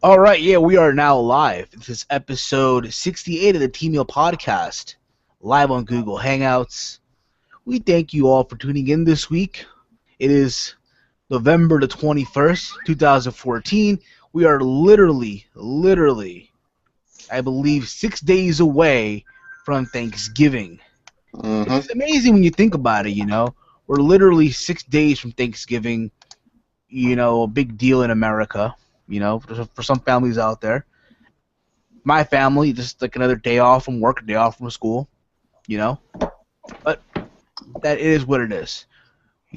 All right, yeah, we are now live. This is episode 68 of the TEAMHEEL podcast, live on Google Hangouts. We thank you all for tuning in this week. It is November the 21st, 2014. We are literally, I believe, 6 days away from Thanksgiving. It's amazing when you think about it, you know. We're literally 6 days from Thanksgiving, you know, a big deal in America. You know, for some families out there. My family, just like another day off from work, a day off from school, you know. But that is what it is.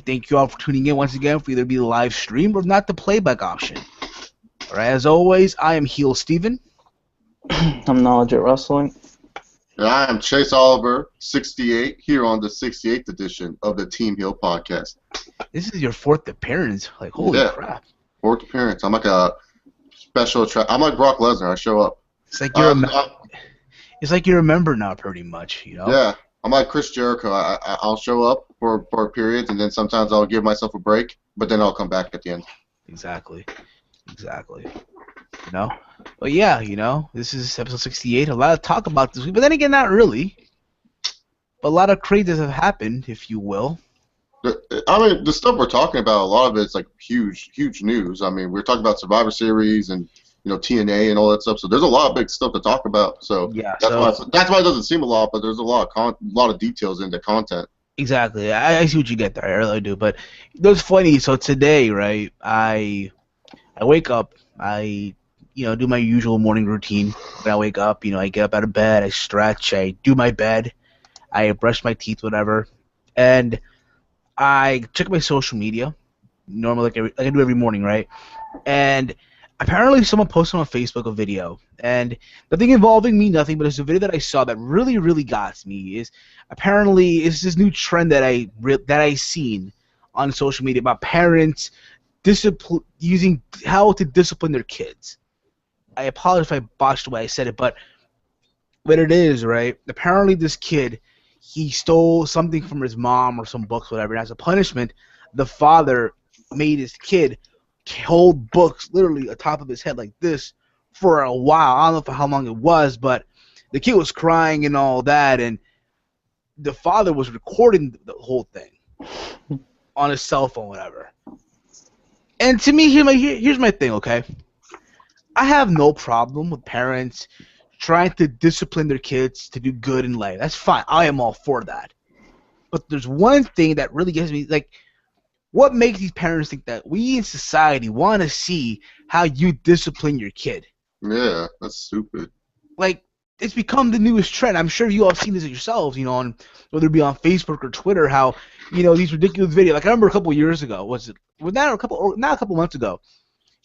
Thank you all for tuning in once again for either be the live stream or not the playback option. All right, as always, I am Heel Steven. I'm Knowledge at Wrestling. And I am Chase Oliver, 68, here on the 68th edition of the TEAMHEEL podcast. This is your fourth appearance. Like, holy crap. Fourth appearance. I'm like a special I'm like Brock Lesnar. I show up. It's like you're it's like you're a member now, pretty much. You know. Yeah, I'm like Chris Jericho. I'll show up for periods, and then sometimes I'll give myself a break, but then I'll come back at the end. Exactly. You know. But yeah, you know, this is episode 68. A lot of talk about this week, but then again, not really. But a lot of crazes have happened, if you will. I mean, the stuff we're talking about, a lot of it's like huge news. I mean, we're talking about Survivor Series and, you know, TNA and all that stuff. So there's a lot of big stuff to talk about. So yeah, that's why it doesn't seem a lot, but there's a lot of details in the content. Exactly. I see what you get there. I really do. But that's funny. So today, right, I wake up. I do my usual morning routine. When I wake up, I get up out of bed. I stretch. I do my bed. I brush my teeth, whatever, and I check my social media, normally like I do every morning, right? And apparently someone posted on Facebook a video, and nothing involving me, nothing, but it's a video that I saw that really got me. Is apparently it's this new trend that I seen on social media about parents using how to discipline their kids. I apologize if I botched the way I said it, but what it is, right? Apparently this kid, he stole something from his mom or some books, whatever, and as a punishment, the father made his kid hold books literally atop of his head like this for a while. I don't know for how long it was, but the kid was crying and all that, and the father was recording the whole thing on his cell phone, whatever. And to me, here's my thing, okay? I have no problem with parents trying to discipline their kids to do good in life. That's fine. I am all for that. But there's one thing that really gets me, like, what makes these parents think that we in society want to see how you discipline your kid? Yeah, that's stupid. Like, it's become the newest trend. I'm sure you all have seen this yourselves, on whether it be on Facebook or Twitter, how, these ridiculous videos. Like, I remember a couple years ago, not a couple months ago,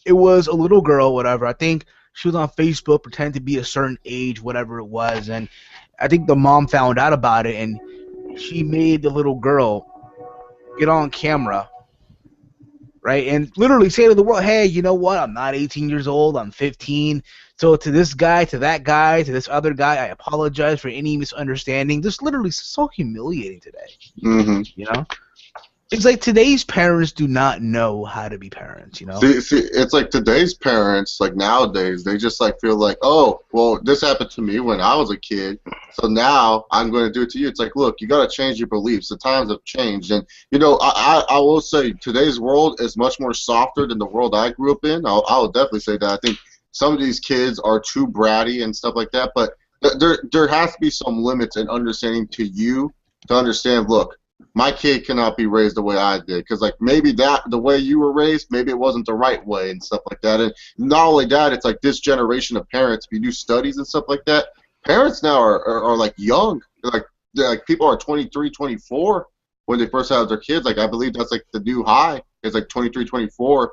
it was a little girl, whatever. I think she was on Facebook, pretending to be a certain age, whatever it was, and I think the mom found out about it, and she made the little girl get on camera, right, and literally say to the world, hey, you know what, I'm not 18 years old, I'm 15, so to this guy, to that guy, to this other guy, I apologize for any misunderstanding. This literally is so humiliating today, It's like today's parents do not know how to be parents, See, it's like today's parents, like nowadays, they just like feel like, oh, well, this happened to me when I was a kid, so now I'm going to do it to you. It's like, look, you got to change your beliefs. The times have changed, and I will say today's world is much more softer than the world I grew up in. I will definitely say that. I think some of these kids are too bratty and stuff like that, but there has to be some limits and understanding to you to understand. Look, my kid cannot be raised the way I did, because like maybe the way you were raised, maybe it wasn't the right way and stuff like that. And not only that, it's like this generation of parents, if you do studies and stuff like that, parents now are like young, like people are 23, 24 when they first have their kids. Like I believe that's like the new high. It's like 23, 24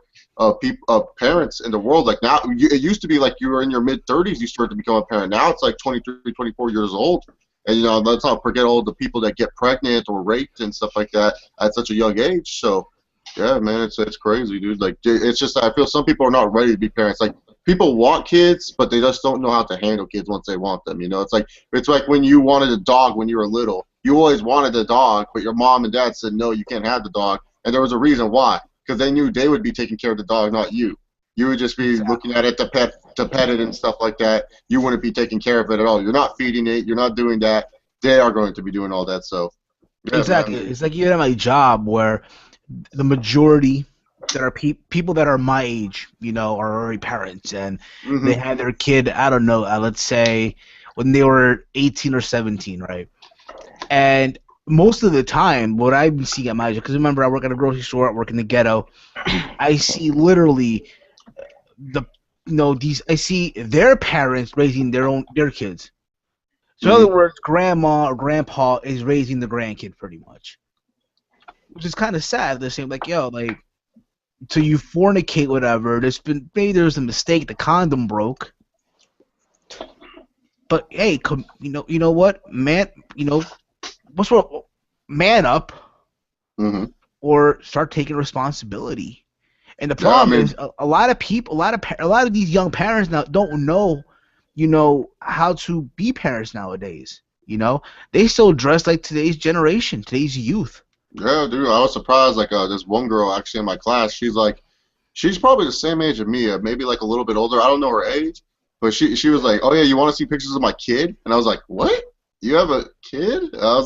parents in the world. Like now, it used to be like you were in your mid 30s, you started to become a parent. Now it's like 23, 24 years old. And, let's not forget all the people that get pregnant or raped and stuff like that at such a young age. So, yeah, man, it's crazy, dude. Like, it's just, I feel some people are not ready to be parents. Like, people want kids, but they just don't know how to handle kids once they want them. It's like when you wanted a dog when you were little. You always wanted a dog, but your mom and dad said, no, you can't have the dog. And there was a reason why. because they knew they would be taking care of the dog, not you. You would just be looking at it to pet it and stuff like that. You wouldn't be taking care of it at all. You're not feeding it. You're not doing that. They are going to be doing all that. So yeah, Exactly. man. It's like you have my job where the majority that are people that are my age, are already parents, and they had their kid, I don't know, let's say when they were 18 or 17, right? And most of the time, what I've been seeing at my job, because remember, I work at a grocery store, I work in the ghetto, I see literally I see their parents raising their kids. So in other words, grandma or grandpa is raising the grandkid pretty much, which is kind of sad. They're saying like, yo, like, so you fornicate, whatever. Maybe there was a mistake, the condom broke. But hey, you know what, man, what's wrong? Man up, or start taking responsibility. And the problem is, a lot of people, a lot of these young parents now don't know, how to be parents nowadays. They still dress like today's generation, today's youth. Yeah, dude, I was surprised. Like, this one girl actually in my class, she's probably the same age as me, maybe like a little bit older. I don't know her age, but she was like, oh yeah, you want to see pictures of my kid? And I was like, what? You have a kid? I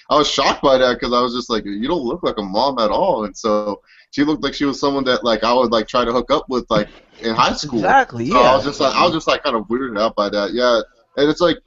was shocked by that because I was just like, you don't look like a mom at all. And so she looked like she was someone that like I would like try to hook up with like in high school. Exactly. Yeah. So I was just like kind of weirded out by that. Yeah. And it's like,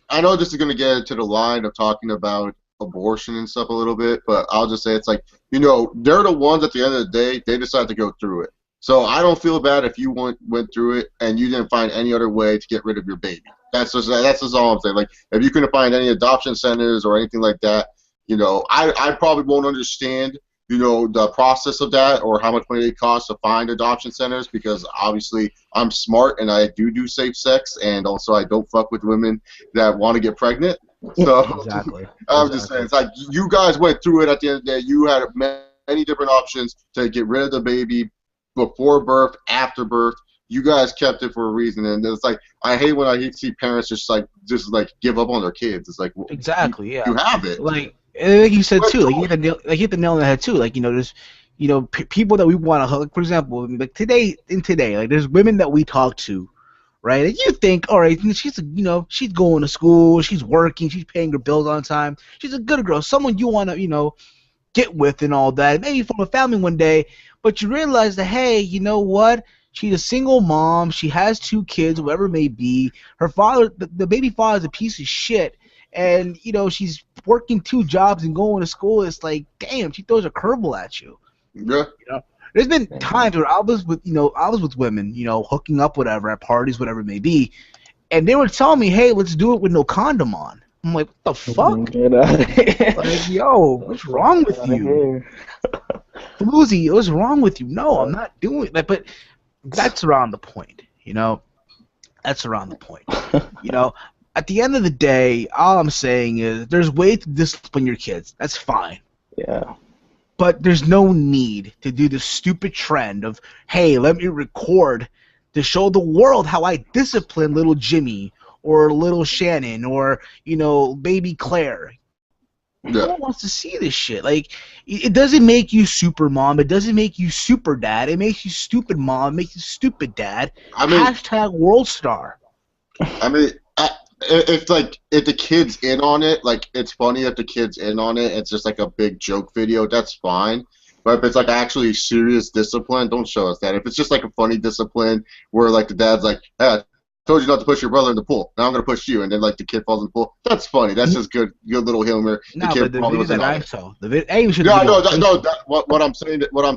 I know this is gonna get into the line of talking about abortion and stuff a little bit, but I'll just say it's like, they're the ones at the end of the day, they decide to go through it. So I don't feel bad if you went through it and you didn't find any other way to get rid of your baby. That's just all I'm saying. Like, if you couldn't find any adoption centers or anything like that, I probably won't understand, the process of that or how much money it costs to find adoption centers, because obviously I'm smart and I do safe sex, and also I don't fuck with women that want to get pregnant. So exactly. I'm just saying, it's like you guys went through it at the end of the day. You had many different options to get rid of the baby before birth, after birth. You guys kept it for a reason, and it's like I hate when I see parents just give up on their kids. It's like, well, exactly, yeah, you have it. Like you said too, like you hit the nail on the head too. Like there's people that we want to hook. For example, like today, like there's women that we talk to, right? And you think, all right, she's she's going to school, she's working, she's paying her bills on time, she's a good girl, someone you want to get with and all that, maybe form a family one day. But you realize that, hey, you know what? She's a single mom. She has 2 kids, whatever it may be. Her father, the baby father, is a piece of shit. And, she's working 2 jobs and going to school. It's like, damn, she throws a curveball at you. Yeah. There's been times where I was with women, hooking up, whatever, at parties, whatever it may be. And they were telling me, hey, let's do it with no condom on. I'm like, what the fuck? Like, yo, what's wrong with you? Floozy, what's wrong with you? No, I'm not doing that. But that's around the point, That's around the point. At the end of the day, all I'm saying is there's ways to discipline your kids. That's fine. Yeah. But there's no need to do the stupid trend of, hey, let me record to show the world how I discipline little Jimmy or little Shannon or, baby Claire. No one wants to see this shit. Like, it doesn't make you super mom. It doesn't make you super dad. It makes you stupid mom. It makes you stupid dad. Hashtag world star. I mean, if the kid's in on it, like, it's funny if the kid's in on it. It's just like a big joke video. That's fine. But if it's like actually serious discipline, don't show us that. If it's just like a funny discipline where like the dad's like, hey, told you not to push your brother in the pool. Now I'm gonna push you, and then like the kid falls in the pool. That's funny. That's just good little humor. No, but the video that I saw, what I'm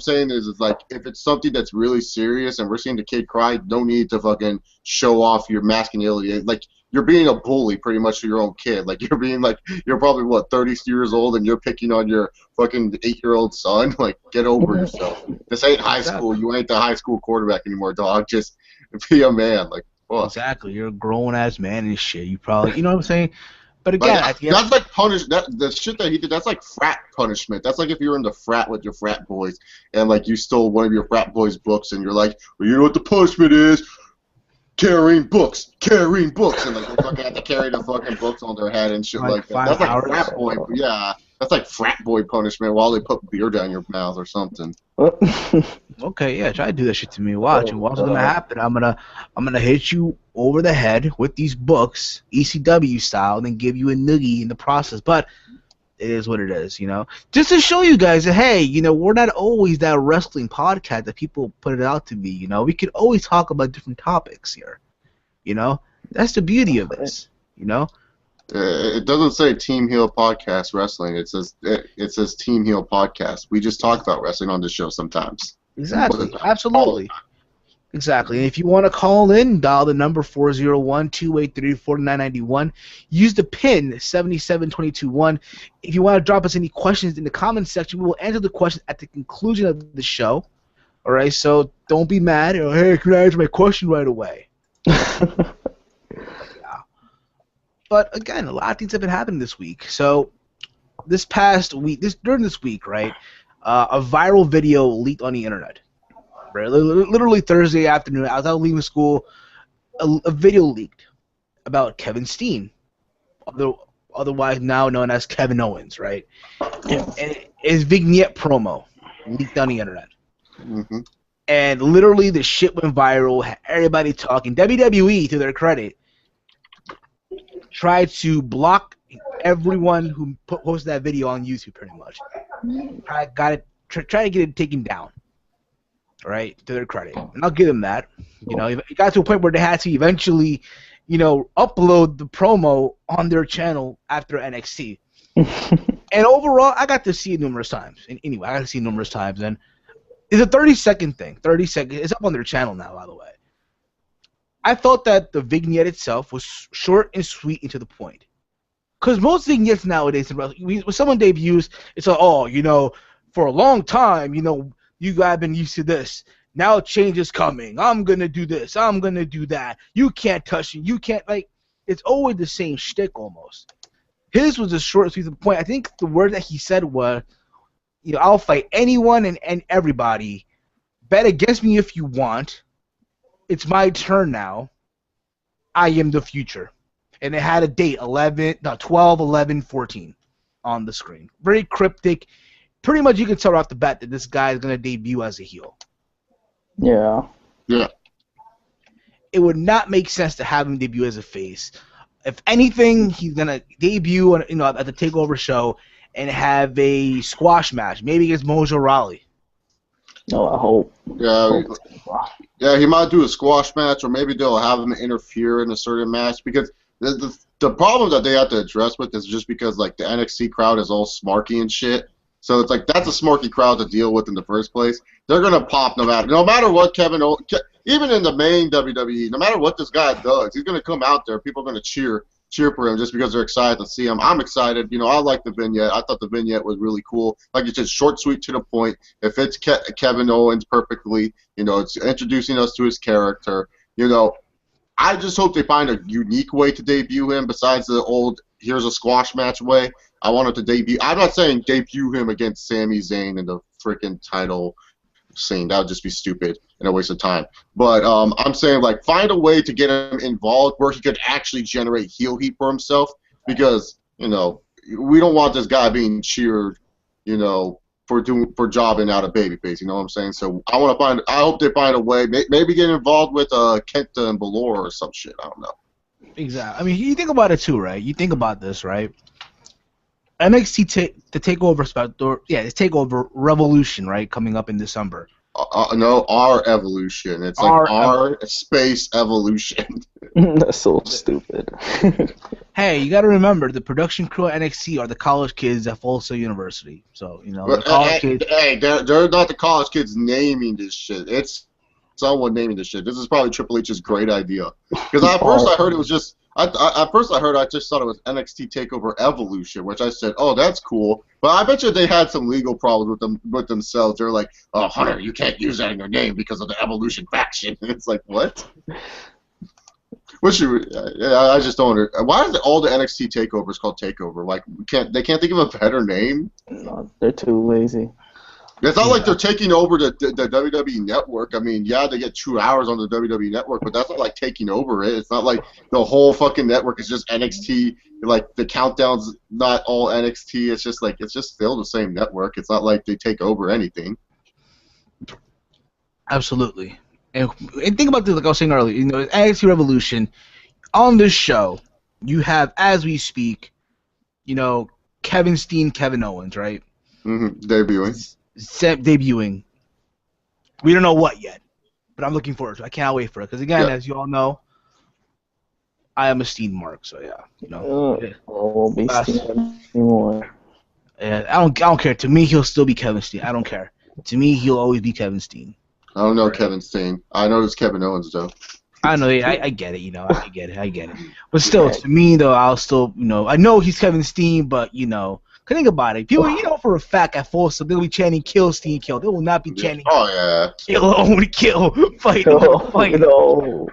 saying is like if it's something that's really serious and we're seeing the kid cry, no need to fucking show off your masculinity. Like you're being a bully pretty much to your own kid. Like you're probably 30 years old and you're picking on your fucking 8-year-old son. Like get over yourself. This ain't high school. You ain't the high school quarterback anymore, dog. Just be a man. Like. Well, exactly, you're a grown ass man and shit. You probably, what I'm saying. But again, that's like the shit that he did. That's like frat punishment. That's like if you're in the frat with your frat boys and like you stole one of your frat boys' books and you're like, well, you know what the punishment is? Carrying books, and like they fucking have to carry the fucking books on their head and shit like that. That's like a frat boy. Yeah. That's like frat boy punishment while they put beer down your mouth or something. Okay, yeah, try to do that shit to me. Watch, and what's gonna happen? I'm gonna hit you over the head with these books, ECW style, and then give you a noogie in the process. But it is what it is, you know. Just to show you guys that, hey, you know, we're not always that wrestling podcast that people put it out to be. You know, we could always talk about different topics here. You know, that's the beauty of this. You know. It doesn't say Team Heel Podcast Wrestling. It says Team Heel Podcast. We just talk about wrestling on the show sometimes. Exactly. Absolutely. Exactly. And if you want to call in, dial the number 401-283-4991. Use the PIN 77221. If you want to drop us any questions in the comments section, we will answer the questions at the conclusion of the show. All right. So don't be mad. Or, hey, can I answer my question right away? But again, a lot of things have been happening this week. So this past week, during this week, right, a viral video leaked on the internet. Right, literally Thursday afternoon, I was out leaving school, a video leaked about Kevin Steen, otherwise now known as Kevin Owens, right? Yeah. And his vignette promo leaked on the internet. Mm-hmm. And literally the shit went viral, had everybody talking. WWE, to their credit, tried to block everyone who posted that video on YouTube, pretty much. Try to get it taken down. Right, to their credit, and I'll give them that. You know, it got to a point where they had to eventually, you know, upload the promo on their channel after NXT. And overall, I got to see it numerous times. And anyway, I got to see it numerous times, and it's a 30-second thing. 30 seconds. It's up on their channel now, by the way. I thought that the vignette itself was short and sweet and to the point. Because most vignettes nowadays, when someone debuts, it's like, oh, you know, for a long time, you know, you guys have been used to this. Now change is coming. I'm going to do this. I'm going to do that. You can't touch me. You can't, like, it's always the same shtick almost. His was a short, sweet to the point. I think the word that he said was, you know, I'll fight anyone and everybody. Bet against me if you want. It's my turn now. I am the future. And it had a date, 12/11/14 on the screen. Very cryptic. Pretty much you can tell right off the bat that this guy is going to debut as a heel. Yeah. Yeah. It would not make sense to have him debut as a face. If anything, he's going to debut on, you know, at the TakeOver show and have a squash match, maybe against Mojo Rawley. No, I hope. Yeah, he might do a squash match, or maybe they'll have him interfere in a certain match, because the problem that they have to address with is just because, like, the NXT crowd is all smarky and shit. So it's like that's a smarky crowd to deal with in the first place. They're gonna pop no matter what even in the main WWE, no matter what this guy does, he's gonna come out there. People are gonna cheer for him just because they're excited to see him. I'm excited. You know, I like the vignette. I thought the vignette was really cool. Like you said, short, sweet, to the point. It fits Kevin Owens perfectly. You know, it's introducing us to his character. You know, I just hope they find a unique way to debut him besides the old here's a squash match way. I wanted to debut. I'm not saying debut him against Sami Zayn in the freaking title scene. That would just be stupid and a waste of time. But I'm saying, like, find a way to get him involved where he could actually generate heel heat for himself, because, you know, we don't want this guy being cheered, you know, for jobbing out a babyface. You know what I'm saying? So I hope they find a way. Maybe get involved with Kenta and Balor or some shit. I don't know. Exactly. I mean, you think about it too, right? You think about this, right? NXT the TakeOver it's TakeOver Revolution, right? Coming up in December. No, our evolution. It's like our space evolution. That's so stupid. Hey, you got to remember, the production crew at NXT are the college kids at Full Sail University. So, you know, the college kids. Hey, they're not the college kids naming this shit. It's someone naming this shit. This is probably Triple H's great idea. Because at first I heard it was just. I just thought it was NXT TakeOver Evolution, which I said, oh, that's cool. But I bet you they had some legal problems with themselves. They're like, oh, Hunter, you can't use that in your name because of the Evolution faction. It's like, what? I just don't understand. Why is all the NXT TakeOvers called TakeOver? Like, they can't think of a better name? No, they're too lazy. It's not like they're taking over the WWE network. I mean, yeah, they get 2 hours on the WWE network, but that's not like taking over it. It's not like the whole fucking network is just NXT. Like the countdown's not all NXT. It's just still the same network. It's not like they take over anything. Absolutely. And think about this, like I was saying earlier, NXT Revolution, on this show, you have, as we speak, Kevin Steen, Kevin Owens, right? Debuting. Debuting. We don't know what yet, but I'm looking forward to it. I can't wait for it. Because, again, as you all know, I am a Steen mark, so yeah. Won't be Steen anymore. Yeah, I don't care. To me, he'll still be Kevin Steen. I don't care. To me, he'll always be Kevin Steen. I don't know Kevin Steen. I know it's Kevin Owens, though. I know, I get it, I get it. But still, to me, though, I'll still, I know he's Kevin Steen, but, think about it. People, for a fact at Full Sail, they'll be chanting, kill Steen, kill. They will not be chanting, kill, only kill, fight, fight. No.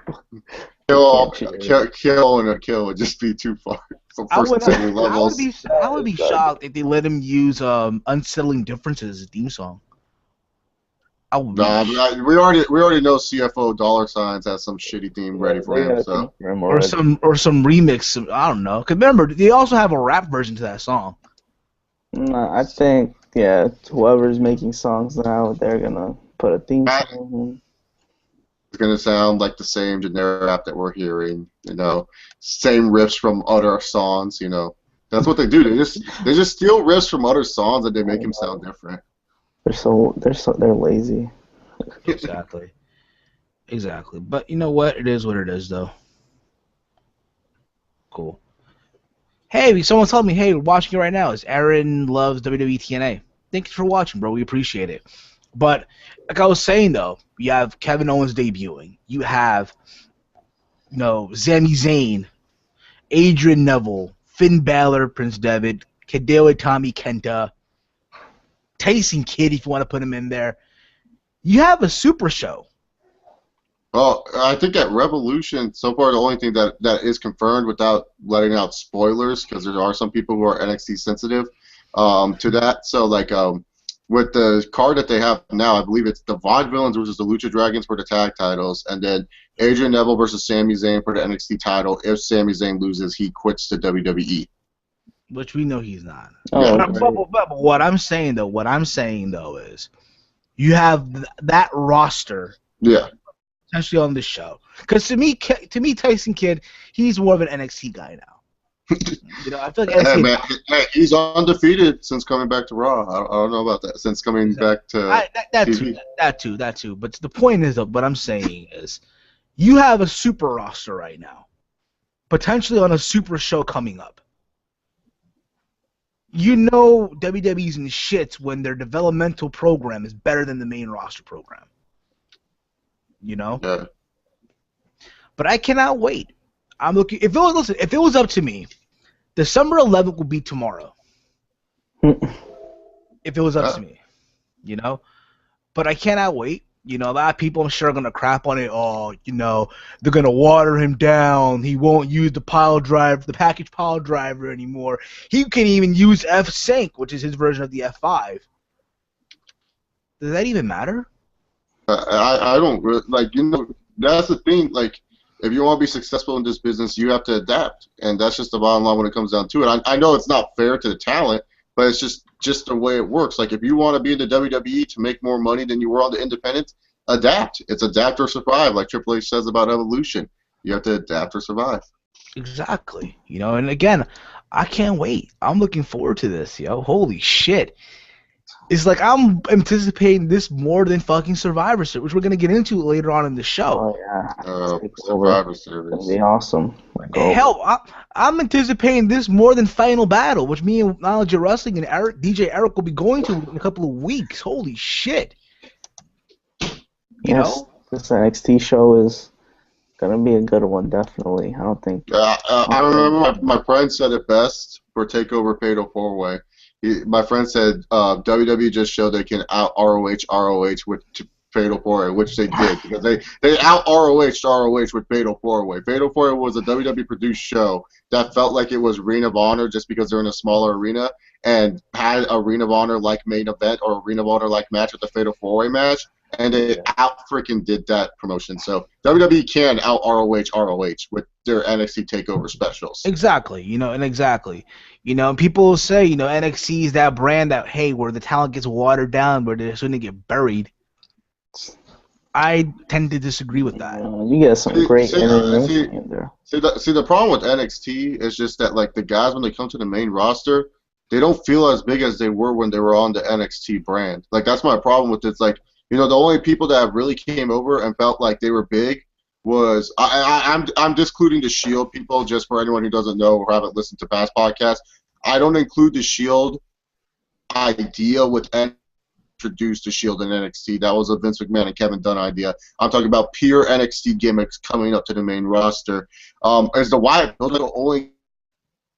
Kill and a kill would just be too far. I would be shocked if they let him use Unsettling Differences as a theme song. We already know CFO dollar signs has some shitty theme ready for him, so or some remix. I don't know. Cause remember, they also have a rap version to that song. No, I think whoever's making songs now, they're gonna put a theme song. It's gonna sound like the same generic rap that we're hearing. Same riffs from other songs. That's what they do. They just steal riffs from other songs and they make them sound different. They're lazy. Exactly. But you know what? It is what it is, though. Cool. Hey, someone told me, hey, we're watching it right now. It's Aaron loves WWE TNA. Thank you for watching, bro. We appreciate it. But like I was saying, though, you have Kevin Owens debuting. You have, Sami Zayn, Adrian Neville, Finn Balor, Prince Devitt, Hideo Itami, Kenta, Tyson Kidd, if you want to put him in there. You have a super show. Well, I think at Revolution, so far the only thing that is confirmed without letting out spoilers, because there are some people who are NXT sensitive to that. So, with the card that they have now, I believe it's the Vaudevillains versus the Lucha Dragons for the tag titles, and then Adrian Neville versus Sami Zayn for the NXT title. If Sami Zayn loses, he quits to WWE. Which we know he's not. Oh, but what I'm saying though is, you have that roster. Yeah. Potentially on this show, because to me, Tyson Kidd, he's more of an NXT guy now. I feel like NXT. He's undefeated since coming back to Raw. I don't know about that. Since coming back to TV. That too. But the point is, though, what I'm saying is, you have a super roster right now, potentially on a super show coming up. WWE's in shits when their developmental program is better than the main roster program. Yeah. But I cannot wait. I'm looking. If it was up to me, December 11th would be tomorrow. If it was up to me, But I cannot wait. A lot of people, I'm sure, are gonna crap on it. Oh, they're gonna water him down. He won't use the package pile driver anymore. He can even use F-Sync, which is his version of the F5. Does that even matter? I don't really, that's the thing, if you want to be successful in this business, you have to adapt, and that's just the bottom line when it comes down to it. I know it's not fair to the talent, but it's just the way it works. If you want to be in the WWE to make more money than you were on the independent, adapt. It's adapt or survive, like Triple H says about Evolution. You have to adapt or survive. Exactly. And again, I can't wait. I'm looking forward to this, Holy shit. It's like I'm anticipating this more than fucking Survivor Series, which we're going to get into later on in the show. Oh, yeah. Survivor Series. That'd be awesome. Hell, I'm anticipating this more than Final Battle, which me and Knowledge of Wrestling and DJ Eric will be going to in a couple of weeks. Holy shit. This NXT show is going to be a good one, definitely. I don't think... I remember my friend said it best for TakeOver Fatal 4-Way. My friend said WWE just showed they can out ROH with Fatal 4-Way, which they did, because they out ROH with Fatal 4-Way. Fatal 4-Way was a WWE produced show that felt like it was Ring of Honor just because they're in a smaller arena, and had a Ring of Honor like main event or a Ring of Honor like match with the Fatal 4-Way match, and they out freaking did that promotion. So WWE can out ROH with their NXT Takeover specials. Exactly, and people will say, NXT is that brand that, hey, where the talent gets watered down, where they're going to get buried. I tend to disagree with that. You get some great interviews in there. See, the problem with NXT is just that, like, the guys, when they come to the main roster, they don't feel as big as they were when they were on the NXT brand. Like, that's my problem with it. It's like, the only people that really came over and felt like they were big was I'm discluding the Shield people, just for anyone who doesn't know or haven't listened to past podcasts. I don't include the Shield idea with introduced the Shield in NXT. That was a Vince McMahon and Kevin Dunn idea. I'm talking about pure NXT gimmicks coming up to the main roster. As the Wyatt Build, the only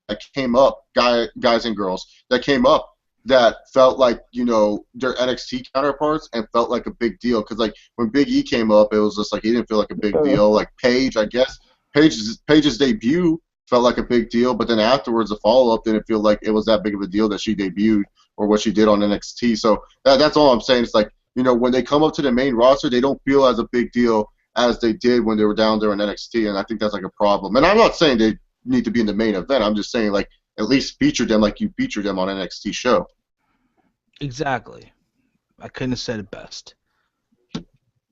that came up, guys and girls, that came up that felt like, their NXT counterparts and felt like a big deal. Because, like, when Big E came up, it was just like he didn't feel like a big deal. Like Paige, I guess, Paige's debut felt like a big deal, but then afterwards, the follow-up didn't feel like it was that big of a deal that she debuted or what she did on NXT. So that's all I'm saying. It's like, when they come up to the main roster, they don't feel as a big deal as they did when they were down there in NXT, and I think that's like a problem. And I'm not saying they need to be in the main event. I'm just saying, like, at least feature them like you featured them on NXT show. Exactly. I couldn't have said it best.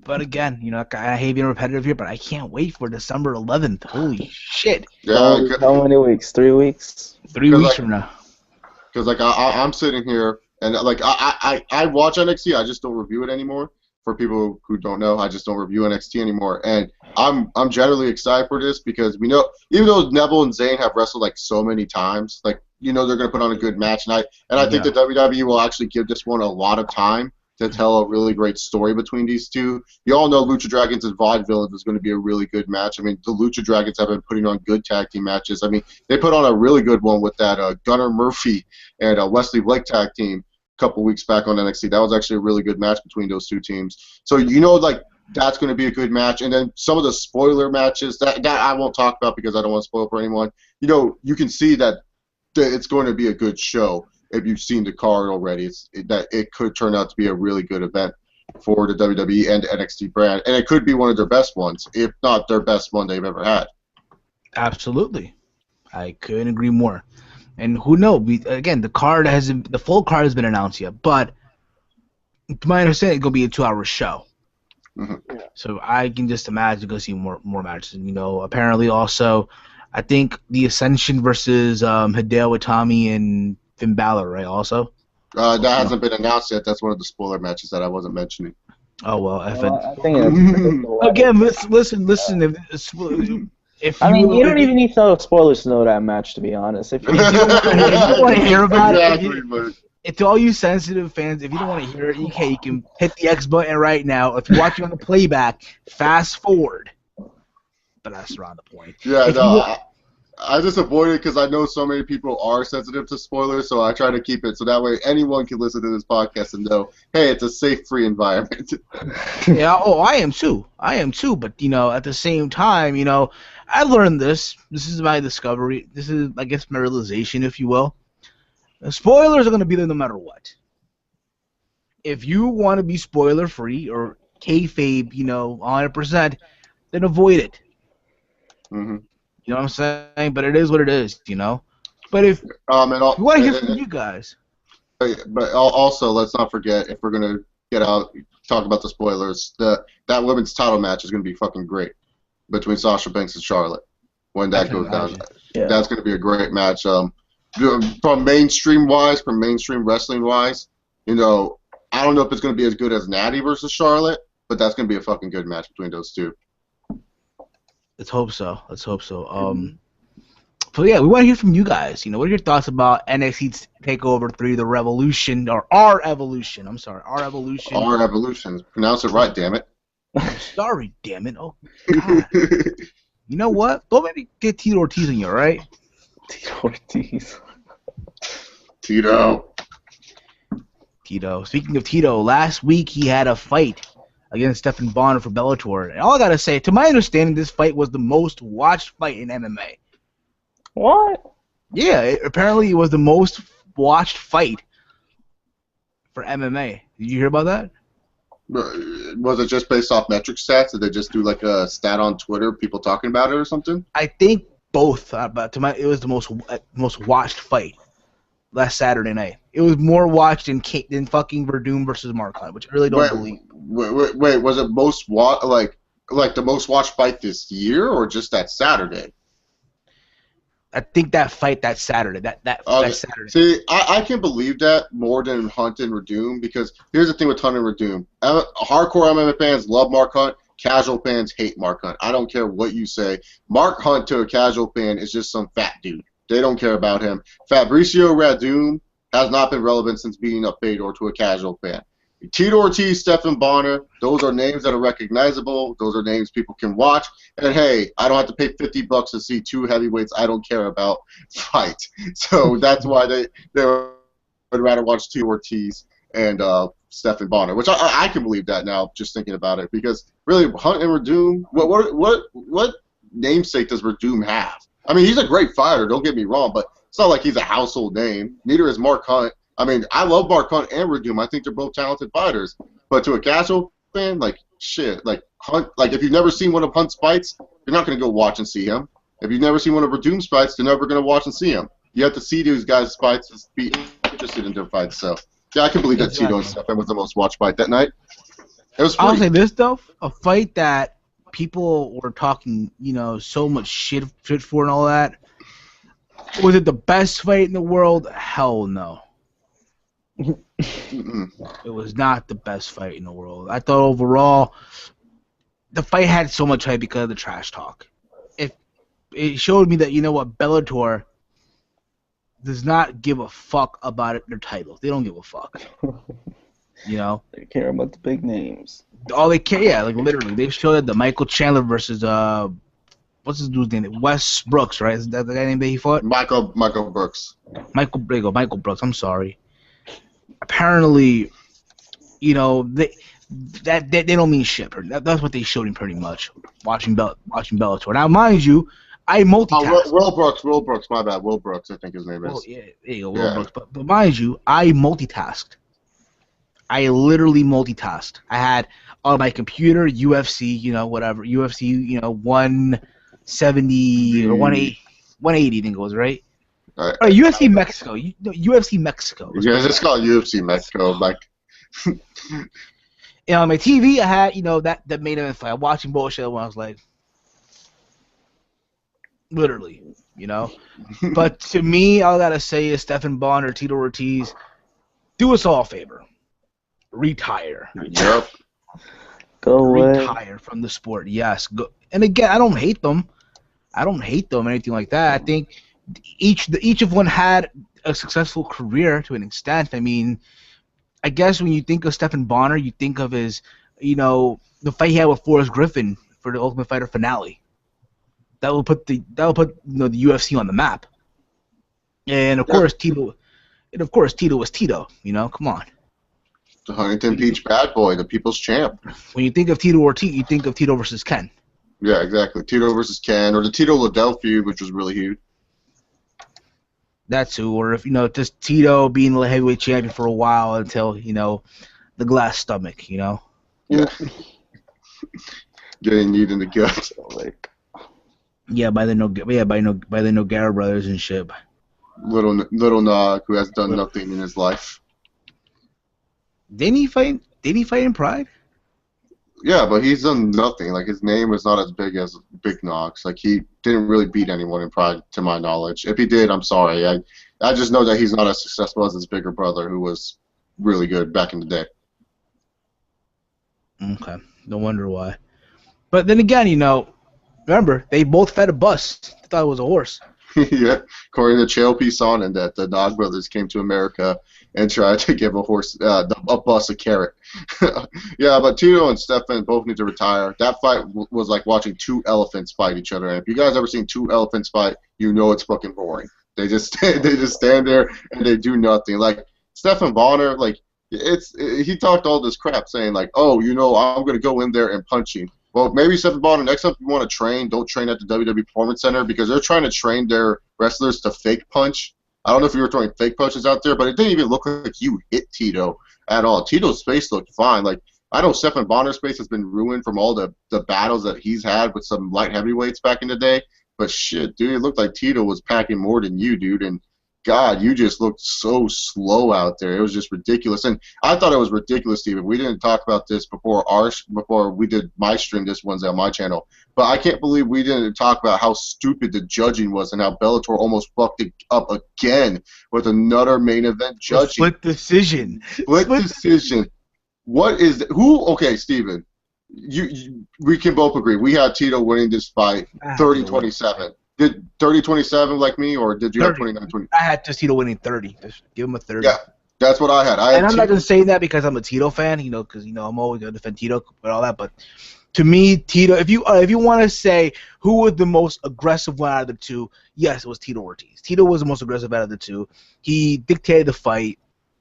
But again, I hate being repetitive here, but I can't wait for December 11th. Holy shit. Yeah. How many weeks? 3 weeks? 3 weeks from now. Because, like, I'm sitting here, and, like, I watch NXT. I just don't review it anymore. For people who don't know, I just don't review NXT anymore. And I'm generally excited for this because we know, even though Neville and Zayn have wrestled, like, so many times, like, they're going to put on a good match. And I think the WWE will actually give this one a lot of time to tell a really great story between these two. You all know Lucha Dragons and Vaudevillains is going to be a really good match. I mean, the Lucha Dragons have been putting on good tag team matches. I mean, they put on a really good one with that Gunnar Murphy and Wesley Blake tag team a couple weeks back on NXT. That was actually a really good match between those two teams. So, like, that's going to be a good match. And then some of the spoiler matches, that I won't talk about because I don't want to spoil for anyone. You can see that it's going to be a good show. If you've seen the card already, it could turn out to be a really good event for the WWE and the NXT brand, and it could be one of their best ones, if not their best one they've ever had. Absolutely, I couldn't agree more. And who knows? Again, the full card has been announced yet, but to my understanding, it's gonna be a 2-hour show. Mm-hmm. So I can just imagine going to see more matches. Apparently also, I think the Ascension versus Hideo Itami and Finn Balor, right, also? That hasn't been announced yet. That's one of the spoiler matches that I wasn't mentioning. Oh, well. I think it's again, listen. If you don't even need to know spoilers to know that match, to be honest. If you don't want to hear about it, to all you sensitive fans, if you don't want to hear it, you can hit the X button right now. If you're watching on the playback, fast forward. But that's around the point. Yeah, I just avoid it because I know so many people are sensitive to spoilers, so I try to keep it so that way anyone can listen to this podcast and know, hey, it's a safe, free environment. Yeah, I am too. But, at the same time, I learned this. This is my discovery. This is, I guess, my realization, if you will. The spoilers are going to be there no matter what. If you want to be spoiler-free or kayfabe, 100%, then avoid it. Mm-hmm. You know what I'm saying? But it is what it is, But if you want to hear from you guys. But also, let's not forget, if we're going to talk about the spoilers, that women's title match is going to be fucking great between Sasha Banks and Charlotte when that goes down. Yeah. That's going to be a great match. From mainstream wrestling-wise, I don't know if it's going to be as good as Natty versus Charlotte, but that's going to be a fucking good match between those two. Let's hope so. But yeah, we want to hear from you guys. What are your thoughts about NXT TakeOver 3, the Revolution, or our Evolution? I'm sorry, our Evolution. Our Evolution. Pronounce it right, damn it. Sorry, damn it. Oh, God. You know what? Don't maybe get Tito Ortiz in you, right? Tito Ortiz. Tito. Speaking of Tito, last week he had a fight against Stephan Bonner for Bellator. And all I gotta say, to my understanding, this fight was the most watched fight in MMA. What? Yeah, apparently it was the most watched fight for MMA. Did you hear about that? Was it just based off metric stats? Did they just do like a stat on Twitter, people talking about it or something? I think both, but it was the most watched fight last Saturday night. It was more watched than fucking Verdum versus Mark Hunt, which I really don't believe. Wait, was it like the most watched fight this year or just that Saturday? I think that fight that Saturday. That Saturday. See, I can believe that more than Hunt and Verdum, because here's the thing with Hunt and Verdum. Hardcore MMA fans love Mark Hunt. Casual fans hate Mark Hunt. I don't care what you say. Mark Hunt to a casual fan is just some fat dude. They don't care about him. Fabricio Werdum has not been relevant since beating up Fedor to a casual fan. Tito Ortiz, Stephan Bonner, those are names that are recognizable. Those are names people can watch. And hey, I don't have to pay $50 to see two heavyweights I don't care about fight. So that's why they would rather watch Tito Ortiz and Stephan Bonner, which I can believe that now just thinking about it, because really Hunt and Verdum, what namesake does Verdum have? I mean, he's a great fighter, don't get me wrong, but it's not like he's a household name. Neither is Mark Hunt. I mean, I love Mark Hunt and Verdum. I think they're both talented fighters. But to a casual fan, like, shit, like, Hunt, like, if you've never seen one of Hunt's fights, you're not going to go watch and see him. If you've never seen one of Verdum's fights, you're never going to watch and see him. You have to see these guys' fights to be interested in their fights. So, yeah, I can believe that Tito and Stephan was the most watched fight that night. It was free. I'll say this, though. A fight that people were talking, so much shit for and all that. Was it the best fight in the world? Hell no. It was not the best fight in the world. I thought overall the fight had so much hype because of the trash talk. It showed me that, Bellator does not give a fuck about their titles. They don't give a fuck. They care about the big names. All they care, yeah, like literally. They showed that the Michael Chandler versus what's his dude's name? Wes Brooks, right? Is that the guy named that he fought? Michael Brooks. Michael Brooks. I'm sorry. Apparently, they don't mean shit. That's what they showed him pretty much. Watching Bellator. Now, mind you, I multitask. Will Brooks, my bad. Will Brooks, I think his name is. Oh, yeah, there you go, Will Brooks. But mind you, I multitasked. I literally multitasked. I had on my computer UFC, whatever, UFC, 170 or 180, I think it was, right? UFC Mexico. UFC Mexico. Yeah, it's called UFC Mexico. Like, on my TV, I had, that main event fight. I'm watching bullshit when I was like, literally, But to me, all I gotta say is Stephan Bonner, Tito Ortiz, do us all a favor. Retire. Yep. Go away. Retire from the sport. Yes. Go. And again, I don't hate them. or anything like that. I think each of one had a successful career to an extent. I mean, I guess when you think of Stephan Bonner, you think of his, the fight he had with Forrest Griffin for the Ultimate Fighter finale. That will put the UFC on the map. And of course Tito was Tito. Come on. The Huntington Beach bad boy, the people's champ. When you think of Tito Ortiz, you think of Tito versus Ken. Yeah, exactly. Tito versus Ken, or the Tito Liddell feud, which was really huge. That's who, or if just Tito being the heavyweight champion for a while until the glass stomach, Yeah. Getting kneed in the gut. Yeah, by the Nogueira brothers and shit. Little Nog, who has done nothing in his life. Didn't he fight in Pride? Yeah, but he's done nothing. Like, his name is not as big as Big Knox. Like, he didn't really beat anyone in Pride, to my knowledge. If he did, I'm sorry. I just know that he's not as successful as his bigger brother, who was really good back in the day. Okay, no wonder why. But then again, remember, they both fed a bus. They thought it was a horse. Yeah, according to Chael P. Sonnen, that the Nog brothers came to America and tried to give a bus a carrot. Yeah, but Tito and Stephan both need to retire. That fight was like watching two elephants fight each other. And if you guys ever seen two elephants fight, it's fucking boring. They just stand there and they do nothing. Like Stephan Bonner, like he talked all this crap saying like, oh, I'm gonna go in there and punch him. Well, maybe Stephan Bonner, next time you want to train, don't train at the WWE Performance Center, because they're trying to train their wrestlers to fake punch. I don't know if you were throwing fake punches out there, but it didn't even look like you hit Tito at all. Tito's face looked fine. Like, I know Stephan Bonner's face has been ruined from all the battles that he's had with some light heavyweights back in the day. But shit, dude, it looked like Tito was packing more than you, dude. And God, you just looked so slow out there. It was just ridiculous. And I thought it was ridiculous, Steven. We didn't talk about this before we did my stream this Wednesday on my channel. But I can't believe we didn't talk about how stupid the judging was and how Bellator almost fucked it up again with another main event judging. Split decision. Split decision. What is who? Okay, Steven. We can both agree. We had Tito winning this fight 30-27. Did 30-27 like me, or did you 30. have 29-20? I had Tito winning 30. Just give him a 30. Yeah, that's what I had. I'm not just saying that because I'm a Tito fan, because I'm always gonna defend Tito and all that. But to me, Tito, if you want to say who was the most aggressive one out of the two, yes, it was Tito Ortiz. Tito was the most aggressive out of the two. He dictated the fight.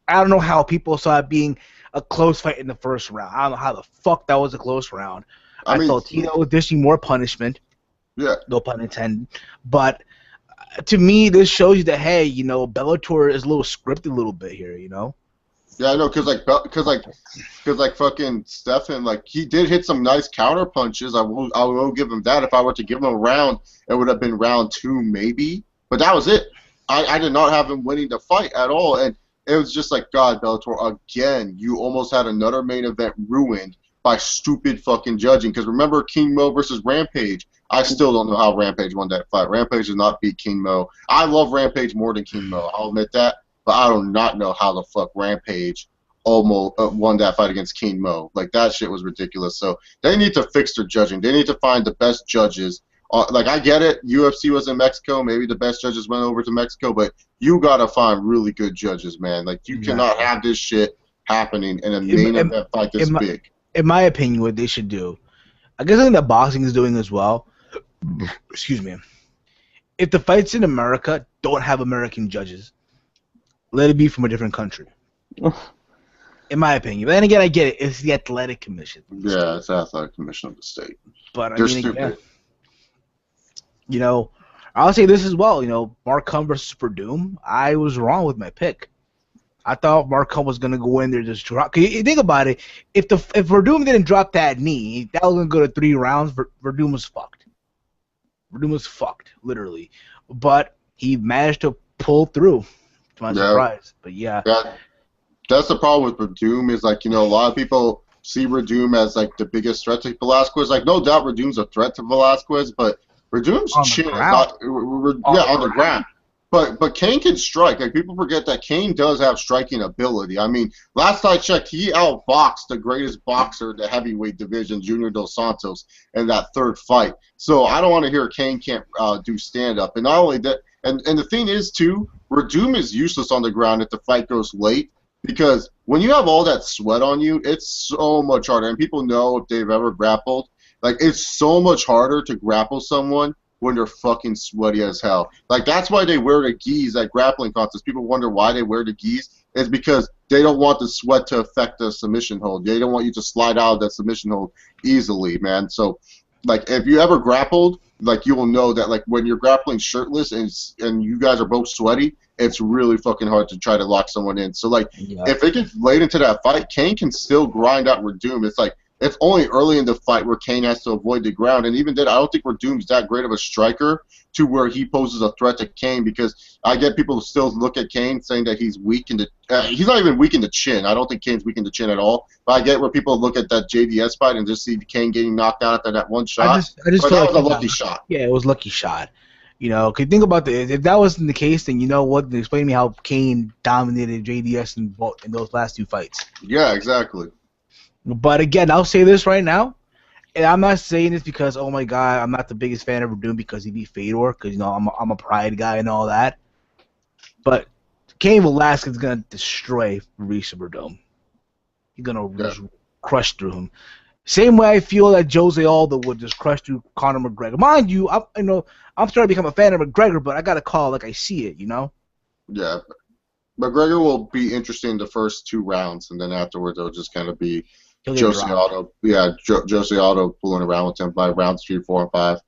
I don't know how people saw it being a close fight in the first round. I don't know how the fuck that was a close round. I thought Tito was dishing more punishment. Yeah. No pun intended. But to me, this shows you that, hey, Bellator is a little scripted a little bit here, Yeah, I know, because fucking Stephan, like, he did hit some nice counter punches. I will give him that. If I were to give him a round, it would have been round 2 maybe. But that was it. I did not have him winning the fight at all. And it was just like, God, Bellator, again, you almost had another main event ruined by stupid fucking judging. Because remember King Mo versus Rampage? I still don't know how Rampage won that fight. Rampage did not beat King Mo. I love Rampage more than King Mo. I'll admit that. But I do not know how the fuck Rampage almost won that fight against King Mo. Like, that shit was ridiculous. So they need to fix their judging. They need to find the best judges. Like, I get it. UFC was in Mexico. Maybe the best judges went over to Mexico. But you got to find really good judges, man. Like, you cannot have this shit happening in a main event fight this big. In my opinion, what they should do, I guess something that boxing is doing as well, excuse me, if the fights in America don't have American judges, let it be from a different country. In my opinion. But then again, I get it. It's the athletic commission. Yeah, it's the athletic commission of the state. But I mean, again, I'll say this as well. Mark Hunt versus Verdum, I was wrong with my pick. I thought Mark Hunt was gonna go in there just drop. Cause you think about it, if Verdum didn't drop that knee, that was gonna go to 3 rounds. Verdum was fucked. Verdum was fucked, literally. But he managed to pull through, to my surprise. But yeah, that's the problem with Verdum. Is like, a lot of people see Verdum as like the biggest threat to Velasquez. Like, no doubt Verdum's a threat to Velasquez, but Verdum's chin is not on the ground. But Kane can strike. Like, people forget that Kane does have striking ability. I mean, last I checked, he outboxed the greatest boxer in the heavyweight division, Junior Dos Santos, in that 3rd fight. So I don't want to hear Kane can't do stand-up. And not only that, and the thing is, too, Verdum is useless on the ground if the fight goes late, because when you have all that sweat on you, it's so much harder. And people know if they've ever grappled, like, it's so much harder to grapple someone when they're fucking sweaty as hell. Like, that's why they wear the gis at grappling contests. People wonder why they wear the gis. It's because they don't want the sweat to affect the submission hold. They don't want you to slide out of that submission hold easily, man. So, like, if you ever grappled, like, you will know that, like, when you're grappling shirtless and you guys are both sweaty, it's really fucking hard to try to lock someone in. So, like, if it gets late into that fight, Kane can still grind out Verdum. It's like, it's only early in the fight where Kane has to avoid the ground. And even then, I don't think Verdum's that great of a striker to where he poses a threat to Kane, because I get people who still look at Kane saying that he's weak in the he's not even weak in the chin. I don't think Kane's weak in the chin at all. But I get where people look at that JDS fight and just see Kane getting knocked out after that one shot. I just but feel that like was a lucky shot. Yeah, it was a lucky shot. Cause think about if that wasn't the case, then you know what? Then explain to me how Kane dominated JDS in those last 2 fights. Yeah, exactly. But again, I'll say this right now, and I'm not saying this because, oh my God, I'm not the biggest fan of Verdum because he beat Fedor, because I'm a pride guy and all that. But Cain Velasquez is gonna destroy Maurice Verdum. He's gonna just crush through him. Same way I feel that Jose Aldo would just crush through Conor McGregor. Mind you, I'm starting to become a fan of McGregor, but I gotta call like I see it, Yeah, McGregor will be interesting in the first 2 rounds, and then afterwards it'll just kind of be Jose Aldo. Yeah, Jose Aldo fooling around with him by rounds 3, 4, and 5.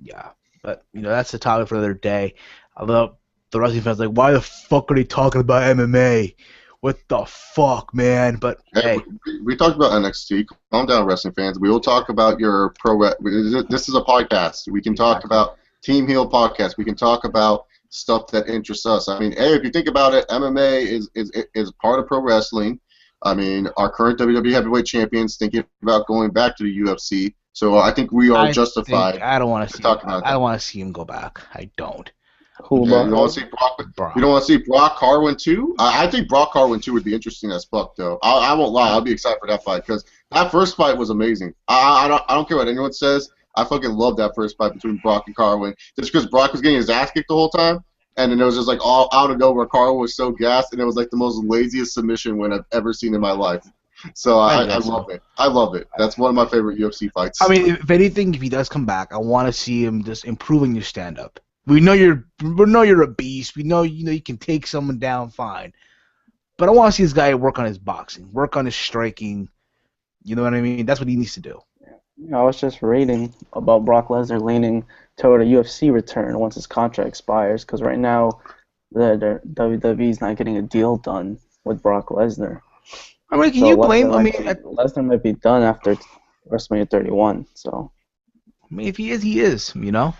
Yeah, but that's the topic for another day. Although the wrestling fans like, why the fuck are they talking about MMA? What the fuck, man? But hey, we talked about NXT. Calm down, wrestling fans. We will talk about your this is a podcast. We can talk about Team Heel podcast. We can talk about stuff that interests us. I mean, hey, if you think about it, MMA is part of pro wrestling. I mean, our current WWE heavyweight champions thinking about going back to the UFC. So I think we are justified. I don't want to see. I don't want to see him go back. I don't. You don't want to see Brock? You don't want to see Brock Harwin too? I think Brock Harwin too would be interesting as fuck though. I won't lie. I'll be excited for that fight because that first fight was amazing. I don't care what anyone says. I fucking love that first fight between Brock and Harwin just because Brock was getting his ass kicked the whole time. And then it was just like all out of nowhere, Harwin was so gassed, and it was like the most laziest submission win I've ever seen in my life. So I love it. I love it. That's one of my favorite UFC fights. I mean, if anything, if he does come back, I want to see him just improving your stand-up. We know you're a beast. We know you can take someone down fine. But I want to see this guy work on his boxing, work on his striking. You know what I mean? That's what he needs to do. I was just reading about Brock Lesnar leaning toward a UFC return once his contract expires, because right now the WWE is not getting a deal done with Brock Lesnar. I mean, can you blame? Lesnar might be done after WrestleMania 31. So, I mean, if he is, he is. You know,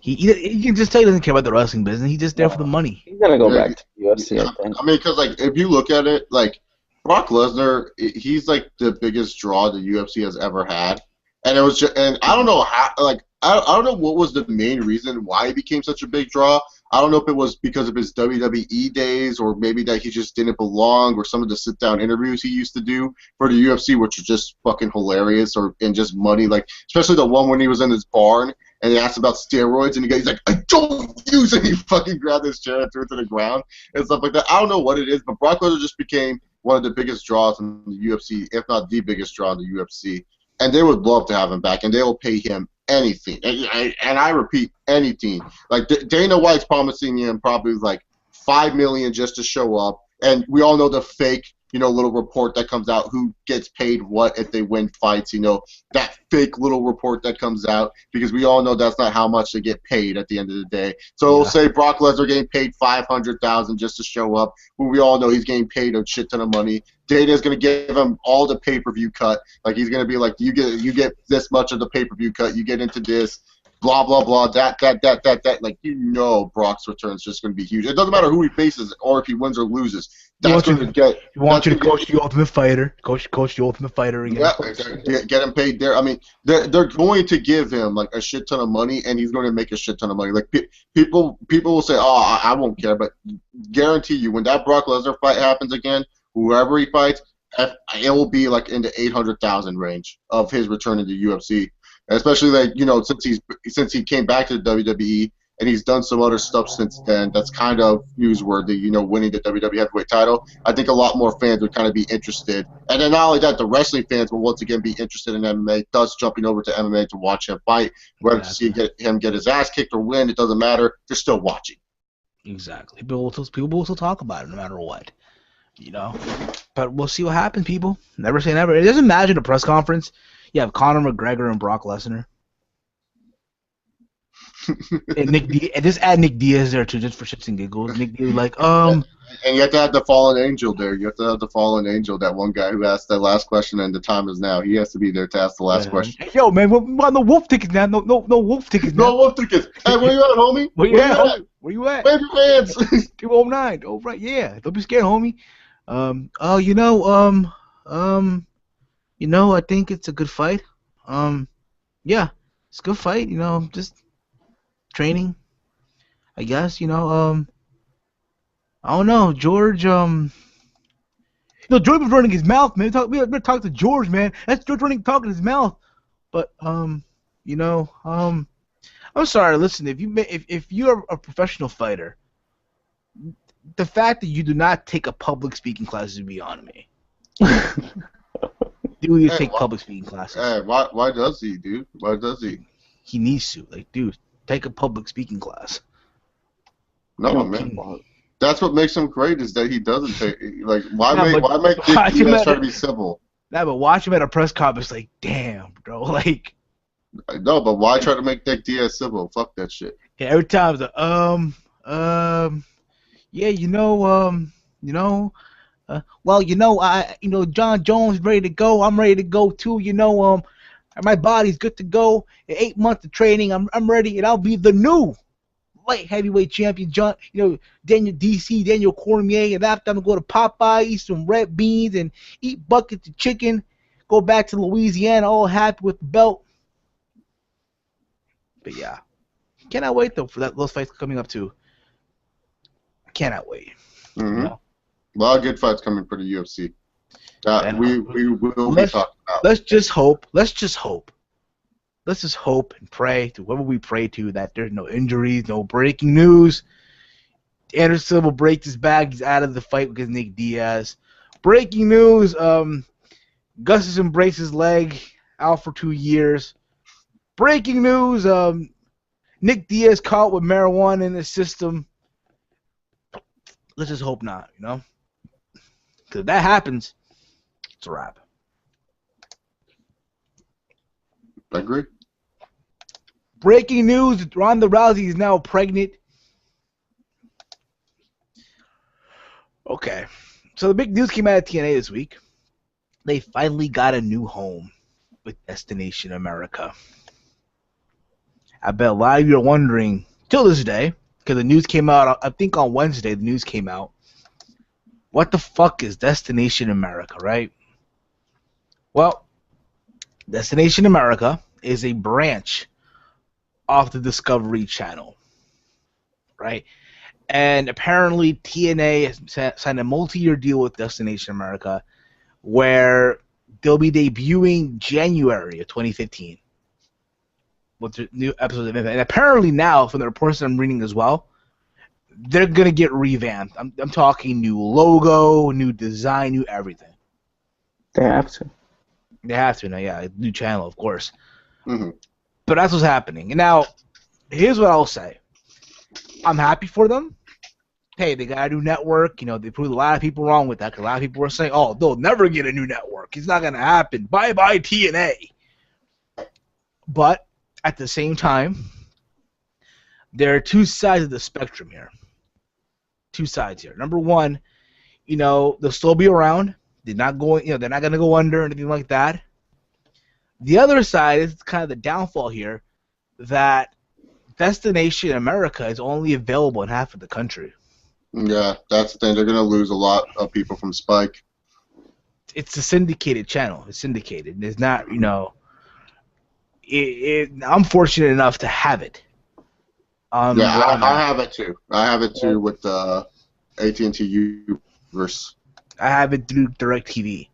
he can just tell he doesn't care about the wrestling business. He's just there for the money. He's gonna go back to the UFC, I think. I mean, because like if you look at it, like Brock Lesnar, he's like the biggest draw the UFC has ever had, and it was just, and I don't know how, like I don't know what was the main reason why he became such a big draw. I don't know if it was because of his WWE days or maybe that he just didn't belong or some of the sit-down interviews he used to do for the UFC, which was just fucking hilarious and just money. Like, especially the one when he was in his barn and they asked about steroids and he's like, I don't use it. He fucking grabbed his chair and threw it to the ground and stuff like that. I don't know what it is, but Brock Lesnar just became one of the biggest draws in the UFC, if not the biggest draw in the UFC. And they would love to have him back, and they will pay him anything. And I repeat, anything. Like Dana White's promising him probably like $5 million just to show up, and we all know the fake, little report that comes out who gets paid what if they win fights. That fake little report that comes out because we all know that's not how much they get paid at the end of the day. So it'll say Brock Lesnar getting paid $500,000 just to show up, when we all know he's getting paid a shit ton of money. Dana's gonna give him all the pay-per-view cut. Like he's gonna be like, you get this much of the pay-per-view cut. You get into this, blah blah blah. That. Like Brock's return is just gonna be huge. It doesn't matter who he faces or if he wins or loses. That's going to get. You want you to coach the Ultimate Fighter. Coach the Ultimate Fighter again. Yeah, get him paid there. I mean, they're going to give him like a shit ton of money, and he's going to make a shit ton of money. Like people will say, "Oh, I won't care," but guarantee you, when that Brock Lesnar fight happens again, whoever he fights, it will be like in the 800,000 range of his return to the UFC. Especially like since he came back to the WWE. And he's done some other stuff since then that's kind of newsworthy, winning the WWE heavyweight title. I think a lot more fans would kind of be interested. And then not only that, the wrestling fans will once again be interested in MMA, thus jumping over to MMA to watch him fight. Whether to see him get his ass kicked or win, it doesn't matter. They're still watching. Exactly. People will still talk about it no matter what. But we'll see what happens, people. Never say never. Just imagine a press conference. You have Conor McGregor and Brock Lesnar. And just add Nick Diaz there too, just for shits and giggles. Nick Diaz like, And you have to have the fallen angel there. You have to have the fallen angel, that one guy who asked that last question, and the time is now. He has to be there to ask the last question. Hey, yo, man, no wolf tickets now. No wolf tickets now. No wolf tickets. Hey, where you at, homie? Where you at? Where you at? Wave your hands. 209. Oh, right, yeah. Don't be scared, homie. I think it's a good fight. Yeah, it's a good fight. Just training, I guess. I don't know, George. George was running his mouth, man. We better talk to George, man. That's George talking his mouth. But I'm sorry. Listen, if you're a professional fighter, the fact that you do not take a public speaking class is beyond me. Do you take public speaking classes? Hey, why does he, dude? Why does he? He needs to, dude. Take a public speaking class. No, man. That's what makes him great is that he doesn't take. Like, why make Diaz try to be simple? Nah, but watch him at a press conference, like, damn, bro, like. No, but why try to make Nick Diaz simple? Fuck that shit. Yeah, every time it's like, Yeah, you know, well, John Jones ready to go. I'm ready to go too. My body's good to go. In 8 months of training, I'm ready, and I'll be the new light heavyweight champion. John, Daniel Cormier, and after I'm gonna go to Popeye, eat some red beans, and eat buckets of chicken. Go back to Louisiana, all happy with the belt. But yeah, cannot wait though for those fights coming up too. Cannot wait. Mm-hmm. A lot of good fights coming for the UFC. We will be talking about. Let's just hope. Let's just hope and pray to whoever we pray to that there's no injuries, no breaking news. Anderson Silva will break his back. He's out of the fight against Nick Diaz. Breaking news, Gustafsson breaks his leg, out for 2 years. Breaking news, Nick Diaz caught with marijuana in his system. Let's just hope not, Because if that happens, it's a wrap. I agree. Breaking news, Ronda Rousey is now pregnant. Okay. So the big news came out of TNA this week. They finally got a new home with Destination America. I bet a lot of you are wondering, till this day, because the news came out, I think on Wednesday, the news came out. What the fuck is Destination America, right? Well, Destination America is a branch of the Discovery Channel, right? And apparently TNA has signed a multi-year deal with Destination America where they'll be debuting January of 2015 with the new episodes of Impact. And apparently now, from the reports I'm reading as well, they're going to get revamped. I'm talking new logo, new design, new everything. They have to. They have to now, yeah. New channel, of course. Mm-hmm. But that's what's happening. And now, here's what I'll say. I'm happy for them. Hey, they got a new network. They proved a lot of people wrong with that. Because a lot of people were saying, oh, they'll never get a new network. It's not going to happen. Bye-bye TNA. But at the same time, there are two sides of the spectrum here. Two sides here. Number one, they'll still be around. They're not going, they're not going to go under or anything like that. The other side is kind of the downfall here, that Destination America is only available in half of the country. Yeah, that's the thing. They're going to lose a lot of people from Spike. It's a syndicated channel. It's syndicated. It's not, I'm fortunate enough to have it. Yeah, I have it too. I have it too with AT&T Uverse. I have it through DirecTV,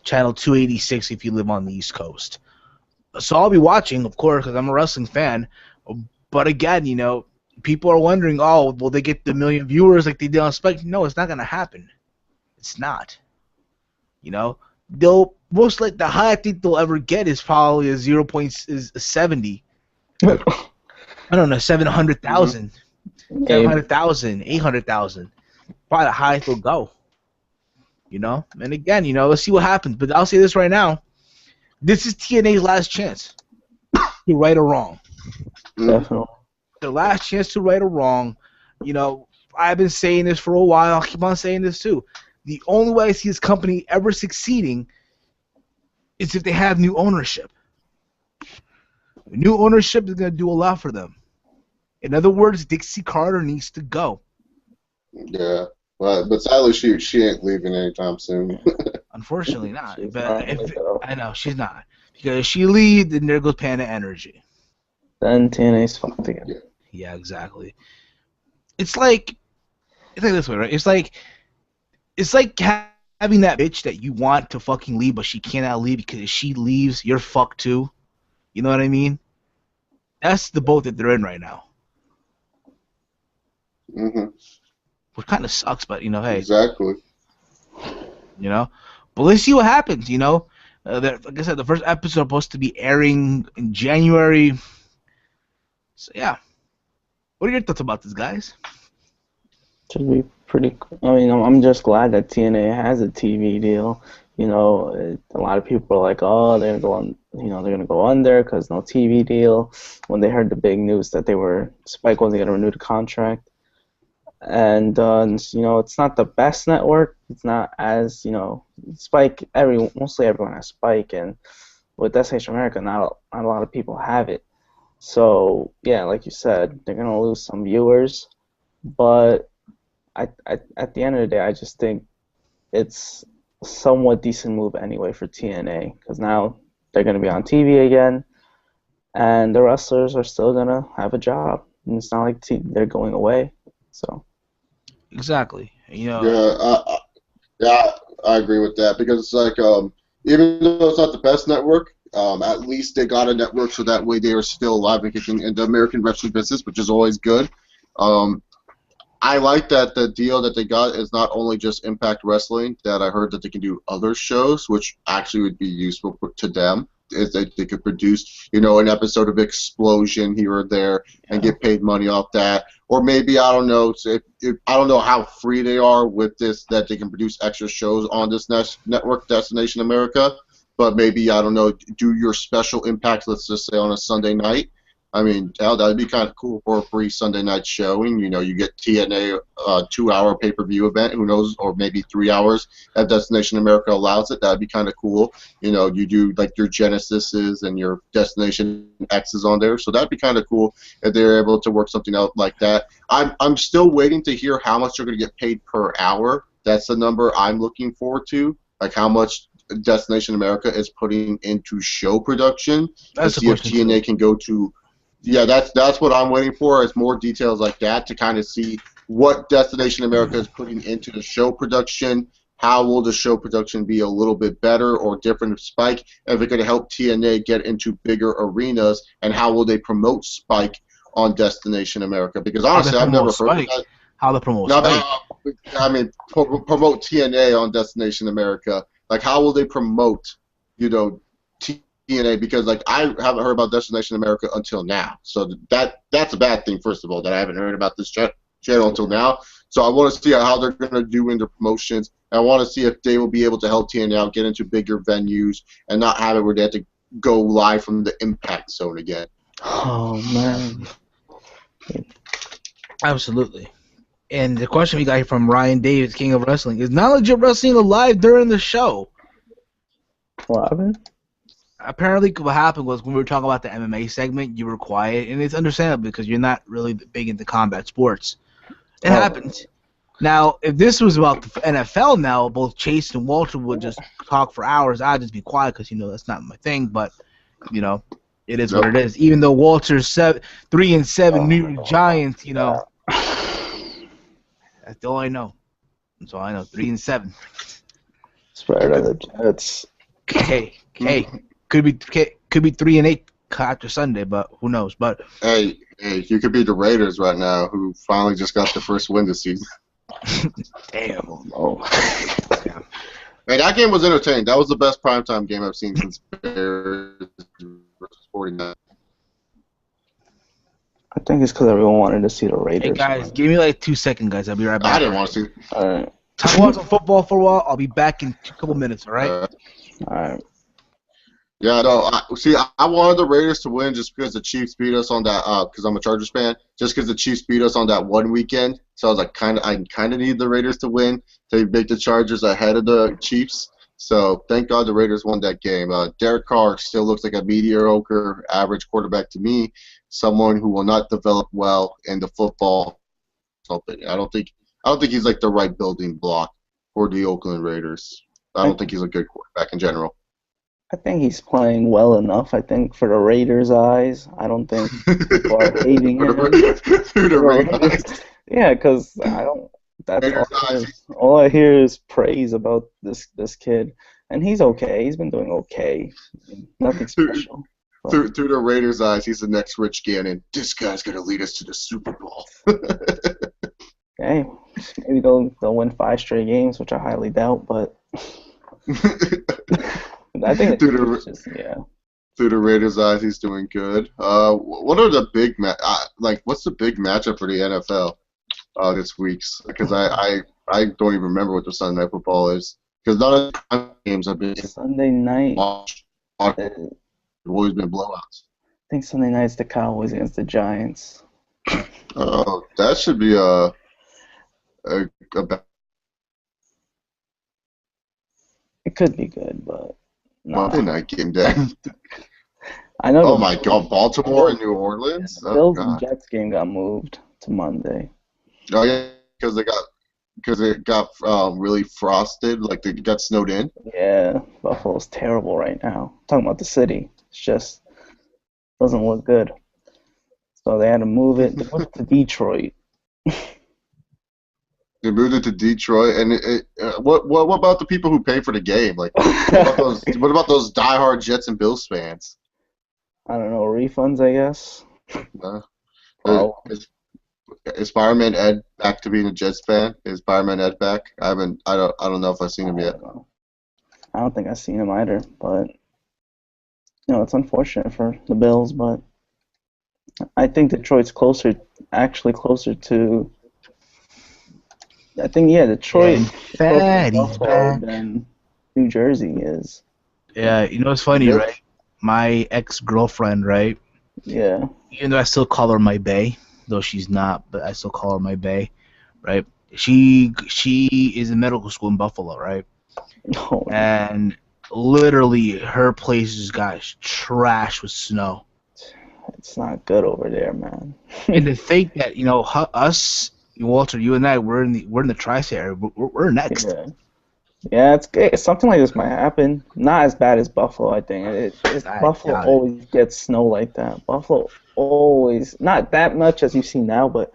channel 286 if you live on the East Coast. So I'll be watching, of course, because I'm a wrestling fan. But again, people are wondering, oh, will they get the million viewers like they did on Spike? No, it's not going to happen. It's not. They'll most like the high I think they'll ever get is probably a 0.70. I don't know, 700,000, 700,000, 800,000. Probably the highest they'll go. And again, let's see what happens. But I'll say this right now: this is TNA's last chance to right or wrong. Definitely. The last chance to right or wrong. I've been saying this for a while. I'll keep on saying this too. The only way I see this company ever succeeding is if they have new ownership. New ownership is going to do a lot for them. In other words, Dixie Carter needs to go. Yeah, but sadly, she ain't leaving anytime soon. Unfortunately not. I know she's not, because if she leaves, then there goes Panda Energy. Then TNA's fucked again. Yeah, exactly. It's like this way, right? It's like having that bitch that you want to fucking leave, but she cannot leave because if she leaves, you're fucked too. You know what I mean? That's the boat that they're in right now. Mm-hmm. Which kind of sucks, but hey. Exactly. But let's see what happens. Like I said, the first episode is supposed to be airing in January. So yeah, what are your thoughts about this, guys? Should be pretty. I mean, I'm just glad that TNA has a TV deal. A lot of people are like, oh, they're going, they're gonna go under because no TV deal. When they heard the big news that Spike wasn't gonna renew the contract, And you know, it's not the best network. It's not as, you know, Spike. Mostly everyone has Spike, and with Destination America, not a lot of people have it. So yeah, like you said, they're gonna lose some viewers, but at the end of the day, I just think it's a somewhat decent move anyway for TNA, because now they're gonna be on TV again, and the wrestlers are still gonna have a job, and it's not like they're going away. So Exactly. You know, Yeah, yeah, I agree with that because it's like even though it's not the best network, at least they got a network so that way they are still alive and kicking in the American wrestling business, which is always good. Um, I like that the deal that they got is not only just Impact Wrestling, that I heard that they can do other shows, which actually would be useful to them. Is that they could produce, you know, an episode of Explosion here or there and get paid money off that. Or maybe, I don't know, I don't know how free they are with this, that they can produce extra shows on this network, Destination America. But maybe, I don't know, do your special Impact, let's just say on a Sunday night. I mean, hell, that'd be kind of cool for a free Sunday night showing. You know, you get TNA 2-hour pay-per-view event, who knows, or maybe 3 hours if Destination America allows it. That'd be kind of cool. You know, you do like your Genesises and your Destination X's on there, so that'd be kind of cool if they're able to work something out like that. I'm still waiting to hear how much they're going to get paid per hour. That's the number I'm looking forward to, like how much Destination America is putting into show production to that's the see if question TNA too. can go to. Yeah, that's what I'm waiting for, is more details like that to kind of see what Destination America is putting into the show production. How will the show production be a little bit better or different of Spike? If it's going to help TNA get into bigger arenas, and how will they promote Spike on Destination America? Because How they honestly, I've never promote heard of Spike? that. How they promote No, Spike? I mean, promote TNA on Destination America. Like, how will they promote, you know, TNA? Because like I haven't heard about Destination America until now. So that's a bad thing, first of all, that I haven't heard about this channel until now. So I want to see how they're going to do in their promotions. And I want to see if they will be able to help TNA out get into bigger venues and not have it where they have to go live from the Impact Zone again. oh man, Absolutely. And the question we got here from Ryan Davis, King of Wrestling, is not legit wrestling alive during the show. what happened? Apparently, what happened was when we were talking about the MMA segment, you were quiet, and it's understandable because you're not really big into combat sports. It happens. Now, if this was about the NFL now, both Chase and Walter would just talk for hours. I'd just be quiet because, you know, that's not my thing. But, you know, it is what it is. Even though Walter's 3-7 New York Giants, you know, that's all I know. That's all I know. 3-7. Spread of the Jets. Hey, could be 3-8 after Sunday, but who knows? But Hey, you could be the Raiders right now, who finally just got the first win this season. damn. Oh. Hey, that game was entertaining. That was the best primetime game I've seen since Bears versus 49. I think it's because everyone wanted to see the Raiders. Hey guys, give me like 2 seconds, guys. I'll be right back. I didn't want to see. All right. Talk about some football for a while. I'll be back in a couple minutes. All right. All right. Yeah, no. I wanted the Raiders to win just because the Chiefs beat us on that. Because I'm a Chargers fan. Just because the Chiefs beat us on that one weekend, so I was like, I kind of need the Raiders to win to make the Chargers ahead of the Chiefs. So thank God the Raiders won that game. Derek Carr still looks like a mediocre, average quarterback to me. Someone who will not develop well in the football. I don't think he's like the right building block for the Oakland Raiders. I don't think he's a good quarterback in general. I think he's playing well enough. I think for the Raiders' eyes, I don't think people are hating him. The Raiders. Yeah, because I don't. That's Raiders' all I hear is praise about this kid, and he's okay. He's been doing okay. Nothing special. Through the Raiders' eyes, he's the next Rich Gannon. This guy's gonna lead us to the Super Bowl. Okay, maybe they'll win 5 straight games, which I highly doubt, but. I think through the Raiders' eyes, he's doing good. What are the big what's the big matchup for the NFL this week? Because I don't even remember what the Sunday Night Football is. Because none of the games have been Sunday night. They've always been blowouts. I think Sunday night's the Cowboys against the Giants. Oh, that should be a about It could be good, but Monday nah. night game then. I know Oh the my God, Baltimore and New Orleans. Oh Bills and God. Jets game got moved to Monday. Oh yeah, because it got really frosted, like it got snowed in. Yeah, Buffalo's terrible right now. Talking about the city, it's just doesn't look good. So they had to move it. They moved it to Detroit. They moved it to Detroit, and what about the people who pay for the game? Like, what about those? What about those diehard Jets and Bills fans? I don't know, refunds, I guess. Uh, Oh, is Fireman Ed back to being a Jets fan? Is Fireman Ed back? I haven't. I don't know if I've seen I him yet. don't know. I don't think I've seen him either, but it's unfortunate for the Bills, but I think Detroit's actually closer to. I think Detroit And is closer to Fatty's Buffalo back. than New Jersey is. Yeah, you know what's funny, right? My ex-girlfriend, right? Yeah. Even though I still call her my bae, though she's not, but I still call her my bae, right? She is in medical school in Buffalo, right? Oh, And literally her place just got trashed with snow. it's not good over there, man. And to think that us, Walter, you and I, we're in the tri-state area. We're next. Yeah. Yeah, it's something like this might happen. Not as bad as Buffalo, I think. I Buffalo doubt it. always gets snow like that. Buffalo always, not that much as you see now, but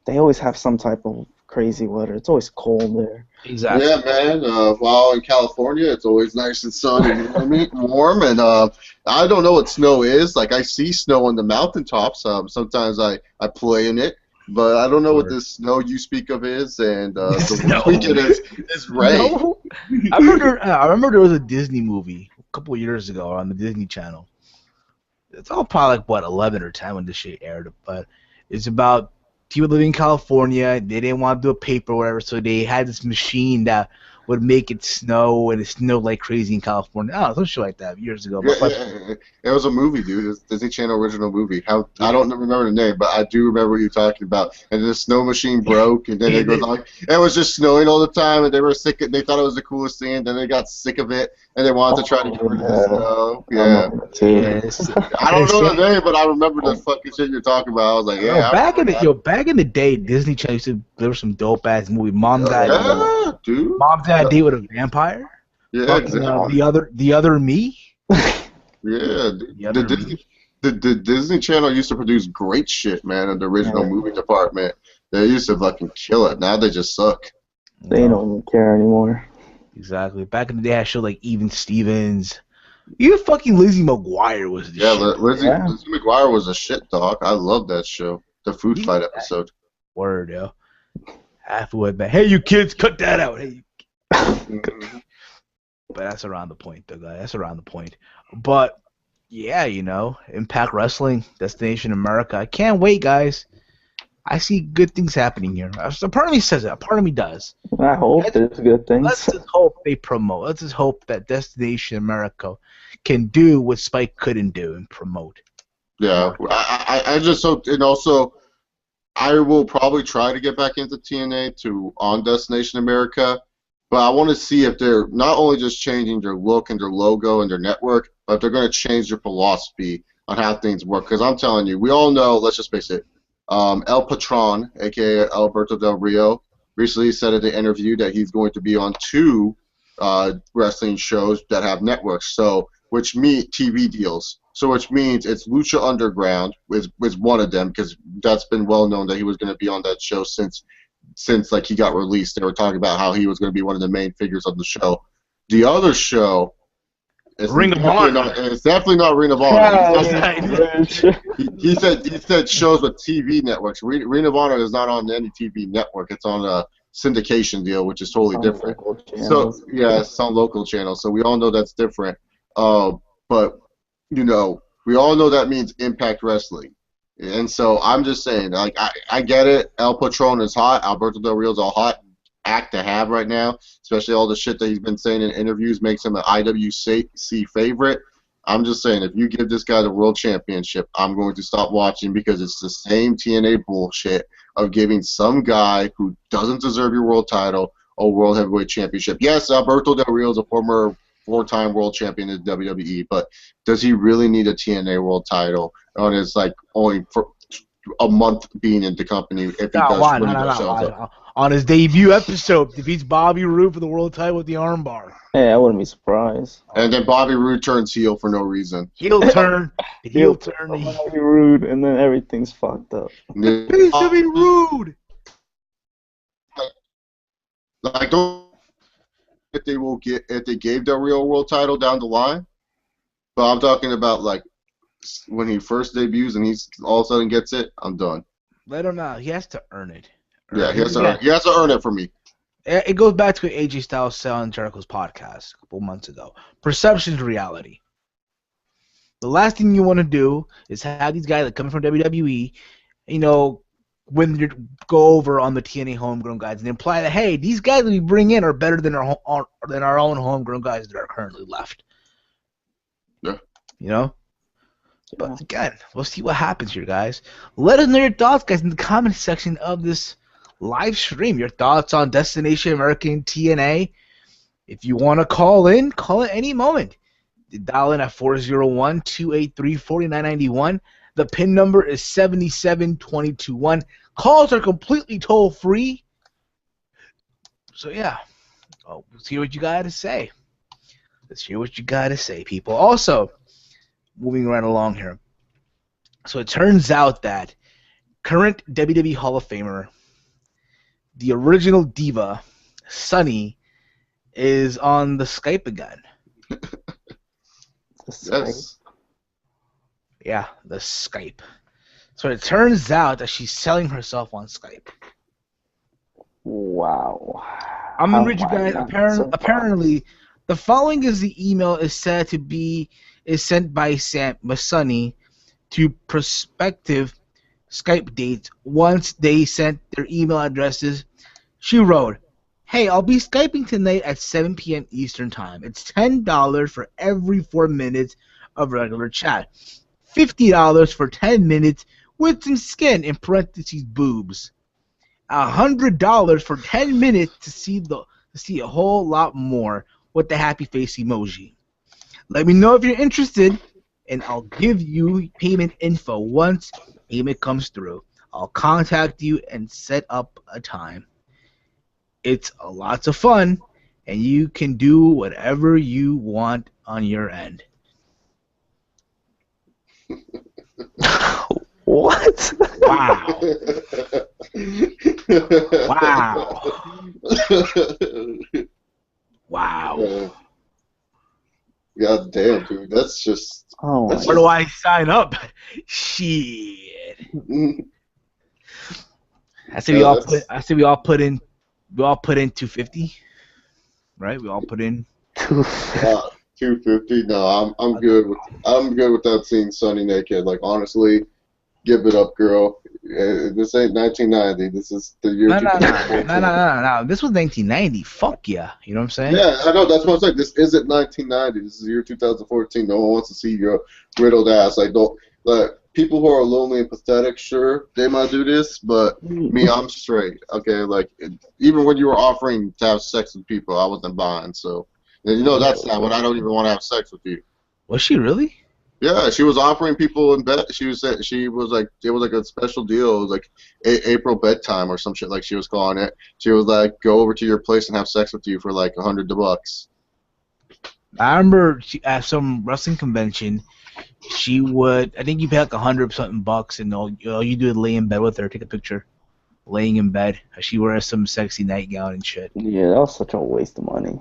they always have some type of crazy weather. It's always cold there. Exactly. Yeah, man. While in California, it's always nice and sunny and warm. And I don't know what snow is. Like I see snow on the mountaintops. Sometimes I play in it, but I don't know what this snow you speak of is. And the weekend is rain. No. I remember there was a Disney movie a couple of years ago on the Disney Channel. It's all probably like what 11 or 10 when this shit aired, but it's about people living in California. They didn't want to do a paper or whatever, so they had this machine that would make it snow, and it snowed like crazy in California. I don't know, some shit like that years ago. Yeah, But yeah, it was a movie, dude. It's a Disney Channel original movie. I don't remember the name, but I do remember what you're talking about. And the snow machine broke, and then it goes on. It was just snowing all the time, and they were sick. They thought it was the coolest thing. Then they got sick of it, and they wanted to try to get rid of the snow. Yeah, I don't know the name, but I remember the fucking shit you're talking about. I was like, yeah. Back in the day, Disney Channel used to deliver some dope ass movie. Mom Yeah, dude. Mom's Dad Date with a Vampire. Yeah, Fucking, exactly. the other me. Yeah, the Disney Channel used to produce great shit, man, in the original movie department. They used to fucking kill it. Now they just suck. They don't even care anymore. Exactly. Back in the day, I showed like Even Stevens. Even fucking Lizzie McGuire was the shit. Lizzie McGuire was a shit dog. I love that show. The food fight episode. Word, yo. Halfway back. Hey, you kids, cut that out. Hey. But that's around the point, though, guys. That's around the point. But, yeah, Impact Wrestling, Destination America. I can't wait, guys. I see good things happening here. A part of me says it. A part of me does. I hope there's good things. Let's just hope they promote. Let's just hope that Destination America can do what Spike couldn't do and promote. Yeah, I just hope, and also, I will probably try to get back into TNA on Destination America. But I want to see if they're not only just changing their look and their logo and their network, but if they're going to change their philosophy on how things work. Because I'm telling you, we all know, let's just face it, El Patron, a.k.a. Alberto Del Rio, recently said in the interview that he's going to be on 2 wrestling shows that have networks, which mean TV deals. So which means it's Lucha Underground was one of them, because that's been well known that he was going to be on that show since like he got released. They were talking about how he was going to be one of the main figures of the show. The other show is Ring of Honor. It's definitely not Ring of Honor. He said shows with TV networks. Ring of Honor is not on any TV network. It's on a syndication deal, which is totally different. So yeah, it's on local channels. So we all know that's different. But we all know that means Impact Wrestling. And so I'm just saying, like, I get it. El Patron is hot. Alberto Del Rio's a hot act to have right now, especially all the shit that he's been saying in interviews makes him an IWC favorite. I'm just saying, if you give this guy the world championship, I'm going to stop watching because it's the same TNA bullshit of giving some guy who doesn't deserve your world title a world heavyweight championship. Yes, Alberto Del Rio is a former 4-time world champion in WWE, but does he really need a TNA world title on his only for a month being in the company if he does when he does shows up? On his debut episode, defeats Bobby Roode for the world title with the armbar. Hey, I wouldn't be surprised. And then Bobby Roode turns heel for no reason. Heel turn. Bobby Roode, and then everything's fucked up. Finish Bobby Roode. Don't if they gave Del Rio a world title down the line, but I'm talking about when he first debuts and he's all of a sudden gets it. I'm done. Let him out. He has to earn it. Yeah, he has to earn it for me. It goes back to what AJ Styles said on Jericho's podcast a couple months ago. Perception is reality. The last thing you want to do is have these guys that come from WWE, when you go over on the TNA homegrown guys and imply that, hey, these guys that we bring in are better than our own homegrown guys that are currently left. Yeah. But again, we'll see what happens here, guys. Let us know your thoughts, guys, in the comment section of this live stream. Your thoughts on Destination American TNA. If you want to call in any moment. Dial in at 401-283-4991. The PIN number is 77221. Calls are completely toll-free. So, yeah. Let's hear what you got to say. Let's hear what you got to say, people. Also, moving right along here. So it turns out that current WWE Hall of Famer, the original diva, Sunny, is on the Skype again. Yes. Yeah, the Skype. So it turns out that she's selling herself on Skype. Wow. I'm gonna read you guys. Apparently, the following is the email is said to be sent by Sunny to prospective Skype dates. Once they sent their email addresses, she wrote, "Hey, I'll be Skyping tonight at 7 p.m. Eastern Time. It's $10 for every 4 minutes of regular chat. $50 for 10 minutes with some skin, in parentheses boobs. $100 for 10 minutes to see a whole lot more with the happy face emoji. Let me know if you're interested, and I'll give you payment info once payment comes through. I'll contact you and set up a time. It's a lots of fun, and you can do whatever you want on your end." What? Wow. Wow. Wow. God damn, dude. That's just... Where do I sign up? Shit. I say we all put in 250. Right? We all put in 250. No, I'm good with that seeing Sunny naked. Honestly, give it up, girl. This ain't 1990. This is the year. No. This was 1990. Fuck yeah. You know what I'm saying? Yeah, I know. That's what I'm saying. This isn't 1990. This is the year 2014. No one wants to see your riddled ass. People who are lonely and pathetic, sure, they might do this, but me, I'm straight. Okay, even when you were offering to have sex with people, I wasn't buying. So, and that's not when I don't even want to have sex with you. Was she really? Yeah, she was offering people in bed. It was a special deal. It was April bedtime or some shit she was calling it. She was go over to your place and have sex with you for $100. I remember at some wrestling convention, she would. I think you pay $100 something bucks, and all you do is lay in bed with her, take a picture, laying in bed. She wears some sexy nightgown and shit. Yeah, that was such a waste of money.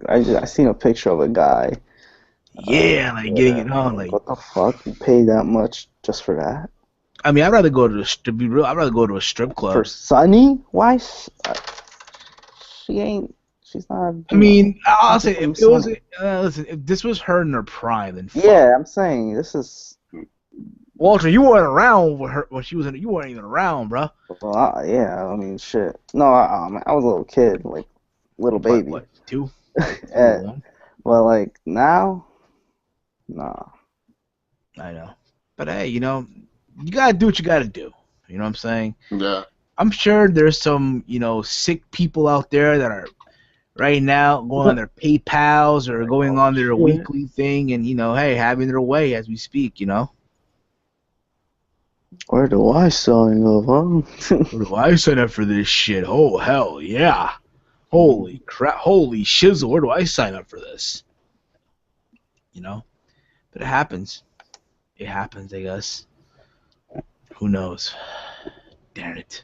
I seen a picture of a guy. Yeah, getting it on. What the fuck? You pay that much just for that? I mean, I'd rather go to a strip club. For Sunny? Why? She ain't. She's not. I mean, I'll say if it was. Listen, if this was her in her prime, then fuck. Yeah, I'm saying this is. Walter, you weren't around with her when she was in. You weren't even around, bro. Well, yeah. I mean, shit. No, I was a little kid, little baby. What 2? Yeah. Well, now. Nah. I know. But hey, you know, you gotta do what you gotta do. You know what I'm saying? Yeah. I'm sure there's some, you know, sick people out there that are right now going on their PayPals or going on their weekly thing and, you know, hey, having their way as we speak, you know? Where do I sign up, huh? Where do I sign up for this shit? Oh, hell yeah. Holy crap. Holy shizzle. Where do I sign up for this? You know? But it happens. It happens, I guess. Who knows? Damn it.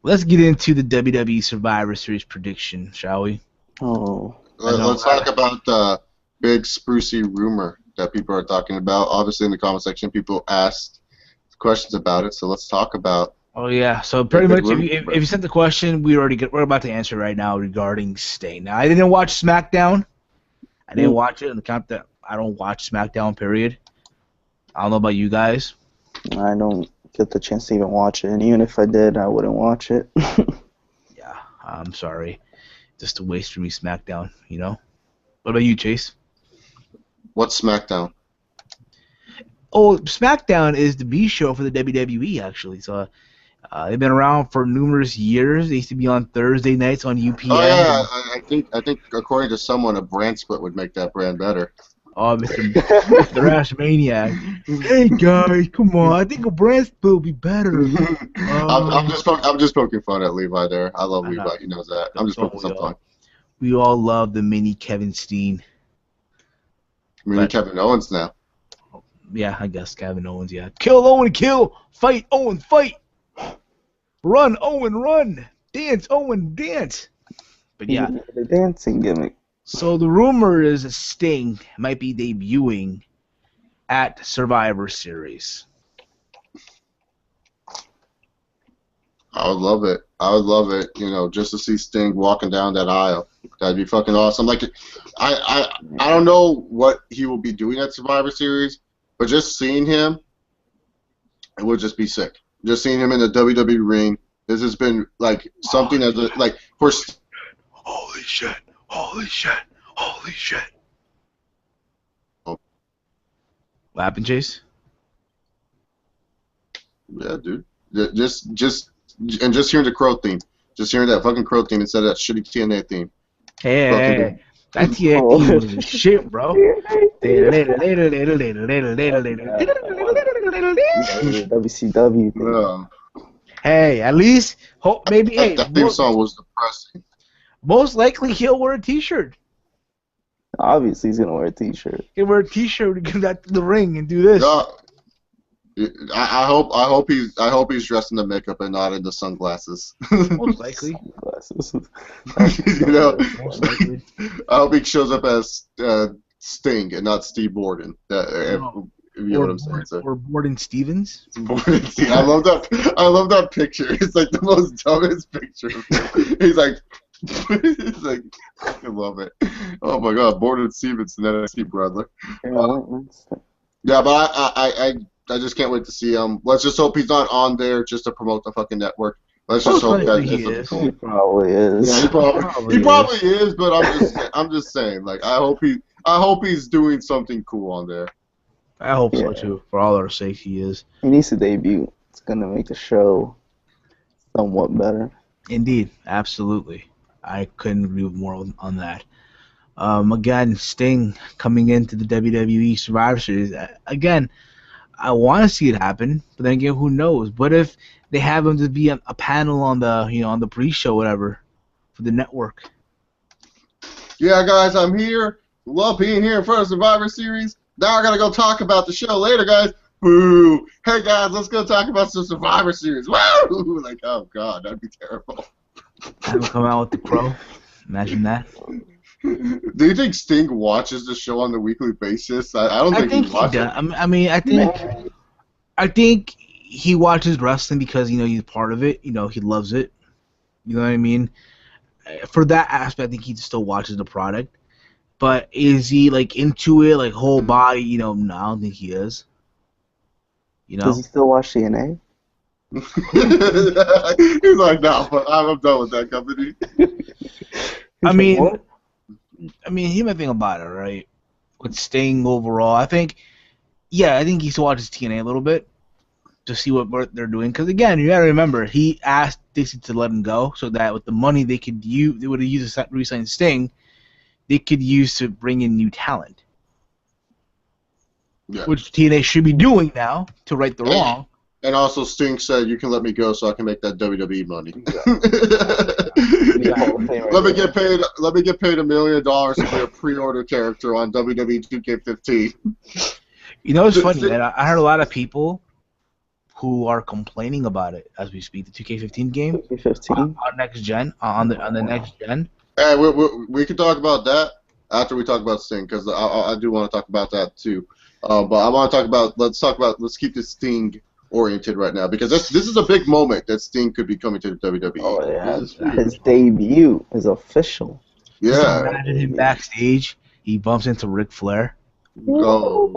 Let's get into the WWE Survivor Series prediction, shall we? Oh. Let's talk about the big sprucey rumor that people are talking about. Obviously, in the comment section, people asked questions about it, so let's talk about. Oh yeah, so pretty much if you sent the question, we're about to answer right now regarding Steen. Now I didn't watch SmackDown. I didn't watch it on the count that I don't watch SmackDown. Period. I don't know about you guys. I don't get the chance to even watch it, and even if I did, I wouldn't watch it. Yeah, I'm sorry. Just a waste for me, SmackDown. You know. What about you, Chase? What's SmackDown? Oh, SmackDown is the B show for the WWE actually. So. They've been around for numerous years. They used to be on Thursday nights on UPN. Oh yeah, I think according to someone, a brand split would make that brand better. Oh, Mr. Ash Maniac. Hey guys, come on! I think a brand split would be better. I'm just poking fun at Levi there. I love Levi. He knows that. I'm just poking some fun. We all love the mini Kevin Steen. Kevin Owens now. Yeah, I guess Kevin Owens. Yeah, kill Owen, kill, fight Owen, fight. Run, Owen, run! Dance, Owen, dance! But yeah. The dancing gimmick. So the rumor is that Sting might be debuting at Survivor Series. I would love it. I would love it, you know, just to see Sting walking down that aisle. That'd be fucking awesome. Like, I don't know what he will be doing at Survivor Series, but just seeing him, it would just be sick. Just seeing him in the WWE ring, this has been like something as a like for. Holy shit! Holy shit! Holy shit! Oh. What happened, Chase? Yeah, dude. Just hearing the Crow theme, just hearing that fucking Crow theme instead of that shitty TNA theme. Hey, that TNA theme was shit, bro. WCW thing. Hey, at least maybe. Hey, that theme song was depressing. Most likely he'll wear a T-shirt. Obviously, he's gonna wear a T-shirt. He'll wear a T-shirt to get back to the ring and do this. I hope he's dressed in the makeup and not in the sunglasses. Most likely. Sunglasses. You know, most likely. I hope he shows up as Sting and not Steve Borden. If you know what I'm saying. So. Or Borden Stevens. Borden Stevens. I love that picture. It's like the most dumbest picture. He's like, it's like, I love it. Oh my God, Borden Stevens and NXT brother. Yeah, but I just can't wait to see him. Let's just hope he's not on there just to promote the fucking network. Let's just hope that he probably is. Yeah, he probably is. But I'm just saying. Like, I hope he's doing something cool on there. I hope so too. For all our sake, he is. He needs to debut. It's gonna make the show somewhat better. Indeed, absolutely. I couldn't agree more on that. Again, Sting coming into the WWE Survivor Series. Again, I want to see it happen, but then again, who knows? What if they have him to be a panel on the on the pre-show, whatever, for the network? Yeah, guys, I'm here. Love being here in front of Survivor Series. Now I gotta go talk about the show later, guys. Boo! Hey guys, let's go talk about some Survivor Series. Woo! Like, oh God, that'd be terrible. Have him come out with the Crow. Imagine that. Do you think Sting watches the show on a weekly basis? I don't think he watches. I mean, I think he watches wrestling because he's part of it. He loves it. You know what I mean? For that aspect, I think he still watches the product. But is he like into it, like whole body? No, I don't think he is. Does he still watch TNA? He's like, no, but I'm done with that company. I mean, here's my thing about it, right? with Sting overall. I think he still watches TNA a little bit to see what they're doing. Because again, you gotta remember, he asked Dixie to let him go so that with the money they would have used to re-sign Sting, they could use to bring in new talent. Yeah. Which TNA should be doing now to right the wrong. And also, Sting said, "You can let me go so I can make that WWE money." Let me get paid. Let me get paid $1 million to be a pre-order character on WWE 2K15. You know, it's funny, man. I heard a lot of people who are complaining about it as we speak. The 2K15 game 2K15 on next gen, on the next gen. Hey, we can talk about that after we talk about Sting, because I do want to talk about that too. But I want to talk about let's keep this Sting oriented right now, because this is a big moment that Sting could be coming to the WWE. Oh yeah, his debut is official. Yeah. Just imagine him backstage. He bumps into Ric Flair. Oh.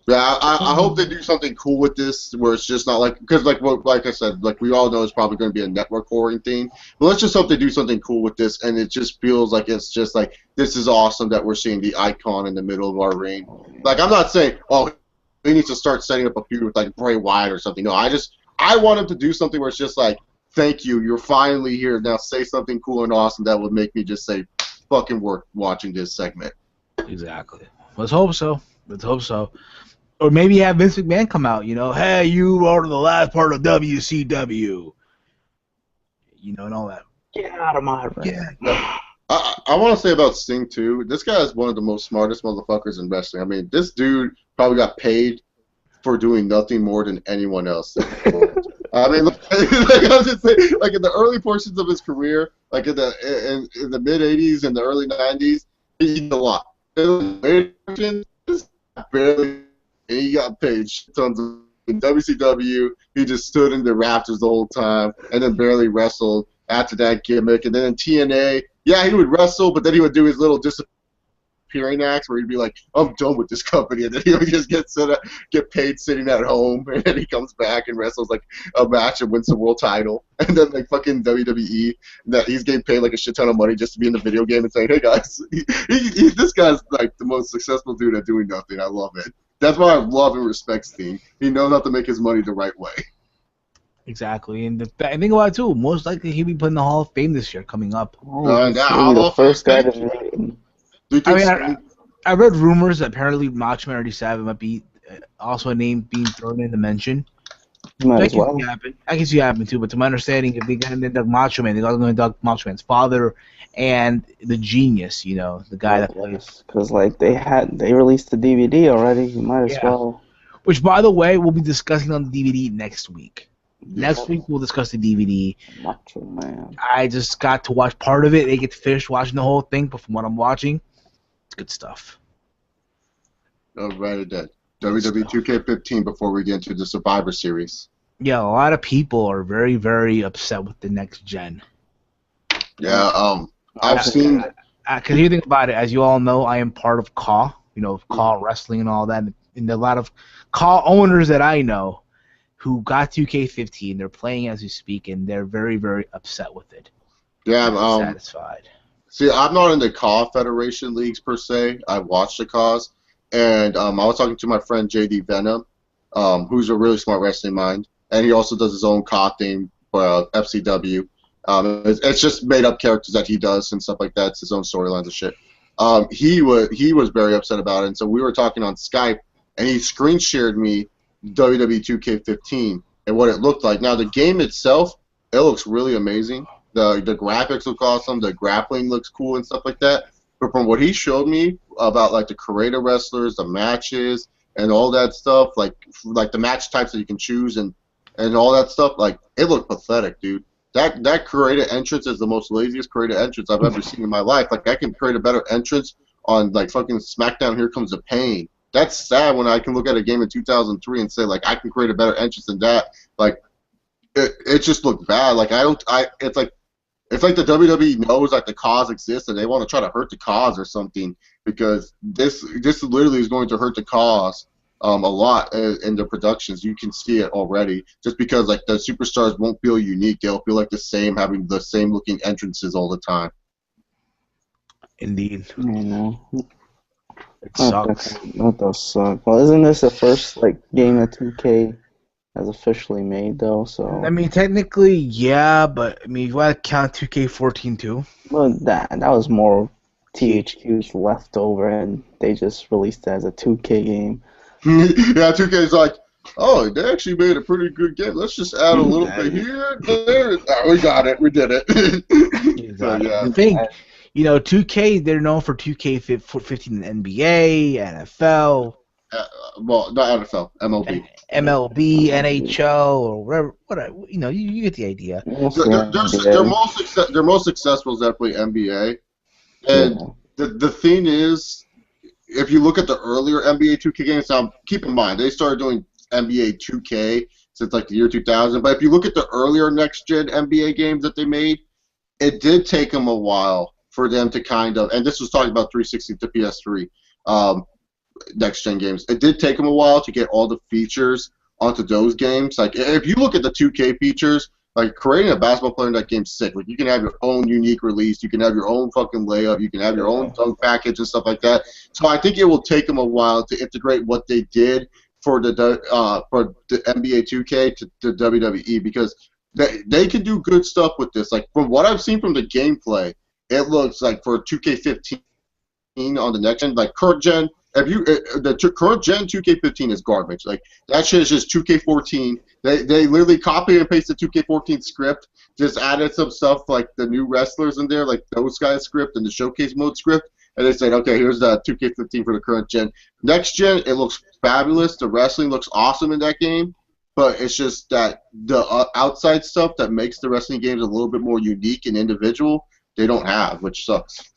Yeah, I hope they do something cool with this, where it's just not like, because like I said, like we all know it's probably going to be a network horror thing. But let's just hope they do something cool with this, and it just feels like it's just like, this is awesome that we're seeing the icon in the middle of our ring. Like, I'm not saying, oh, he needs to start setting up a feud with like Bray Wyatt or something. No, I want him to do something where it's just like, thank you, you're finally here. Now say something cool and awesome that would make me just say, fucking work watching this segment. Exactly. Let's hope so. Let's hope so. Or maybe have Vince McMahon come out, you know, hey, you are the last part of WCW. You know, and all that. Get out of my ring. Yeah. I want to say about Sting, too, this guy is one of the most smartest motherfuckers in wrestling. I mean, this dude probably got paid for doing nothing more than anyone else. I mean, like I was just saying, like in the early portions of his career, like in the mid '80s and the early '90s, he did a lot. Barely, and he got paid tons of. In WCW, he just stood in the rafters the whole time, and then barely wrestled after that gimmick. And then in TNA, yeah, he would wrestle, but then he would do his little disappearing acts where he'd be like, I'm done with this company, and then he would just get paid sitting at home, and then he comes back and wrestles like a match and wins the world title. And then like fucking WWE, that he's getting paid like a shit ton of money just to be in the video game and saying, hey guys, this guy's like the most successful dude at doing nothing. I love it. That's why I love and respect Steen. He knows how to make his money the right way. Exactly, and I think about it too. Most likely he'll be put in the Hall of Fame this year, coming up. The first guy to do it. I mean, I read rumors that apparently Macho Man Randy Savage might be also a name being thrown in the mention. Might as well. I can see it happen too, but to my understanding, if they're going to induct Macho Man, they're going to induct Macho Man's father and the genius, you know, the guy that plays. Because like they released the DVD already. You might as well. Which, by the way, we'll be discussing on the DVD next week. Next week we'll discuss the DVD. Macho Man. I just got to watch part of it. I get to finish watching the whole thing, but from what I'm watching, it's good stuff. Oh, right, that WWE 2K15 before we get into the Survivor Series. Yeah, a lot of people are very, very upset with the next gen. Yeah, I've seen. Because you think about it, as you all know, I am part of CAW. You know, CAW Wrestling and all that, and a lot of CAW owners that I know who got 2K15. They're playing as we speak, and they're very, very upset with it. Yeah, I'm satisfied. See, I'm not in the CAW Federation leagues per se. I watch the CAWs, and I was talking to my friend JD Venom, who's a really smart wrestling mind, and he also does his own CAW thing for FCW. It's just made up characters that he does and stuff like that. It's his own storylines and shit. He was very upset about it, and so we were talking on Skype, and he screen shared me WWE 2K15 and what it looked like. Now the game itself, it looks really amazing. The graphics look awesome. The grappling looks cool and stuff like that. But from what he showed me about like the creator wrestlers, the matches, and all that stuff, like the match types that you can choose and all that stuff, like it looked pathetic, dude. That creator entrance is the most laziest creator entrance I've ever seen in my life. Like I can create a better entrance on like fucking SmackDown Here Comes the Pain. That's sad when I can look at a game in 2003 and say like I can create a better entrance than that. Like it just looked bad. Like it's like the WWE knows that the cause exists and they want to try to hurt the cause or something, because this literally is going to hurt the cause a lot in the productions. You can see it already, just because like the superstars won't feel unique. They'll feel like the same, having the same looking entrances all the time. Indeed. You know, It sucks. that does suck. Well, isn't this the first like game that 2K has officially made though? I So, mean, technically, yeah, but I mean, you gotta count 2K14 too. well, that was more THQ's leftover, and they just released it as a 2K game. Yeah, 2K's like, oh, they actually made a pretty good game. Let's just add a little bit here, there. Oh, we got it. We did it. So, Exactly. yeah. The thing, 2K, they're known for 2K15 in NBA, NFL, Well, not NFL, MLB. MLB, NHL, or whatever. You get the idea. Mostly Their NBA. most successful is definitely NBA. Yeah. And the thing is, if you look at the earlier NBA 2K games, now keep in mind they started doing NBA 2K since like the year 2000. But if you look at the earlier next gen NBA games that they made, it did take them a while for them to kind of, and this was talking about 360 to PS3 next gen games. It did take them a while to get all the features onto those games. Like if you look at the 2K features, like creating a basketball player in that game's sick. Like you can have your own unique release, you can have your own fucking layup, you can have your own dunk package and stuff like that. So I think it will take them a while to integrate what they did for the NBA 2K to the WWE because they can do good stuff with this. Like from what I've seen from the gameplay, it looks like for 2K15 on the next gen, like current gen. If you the current gen 2K15 is garbage. Like that shit is just 2K14. They literally copied and pasted 2K14 script, just added some stuff like the new wrestlers in there, like those guys script and the showcase mode script, and they said, okay, here's the 2K15 for the current gen. Next gen, it looks fabulous. The wrestling looks awesome in that game, but it's just that the outside stuff that makes the wrestling games a little bit more unique and individual, they don't have, which sucks.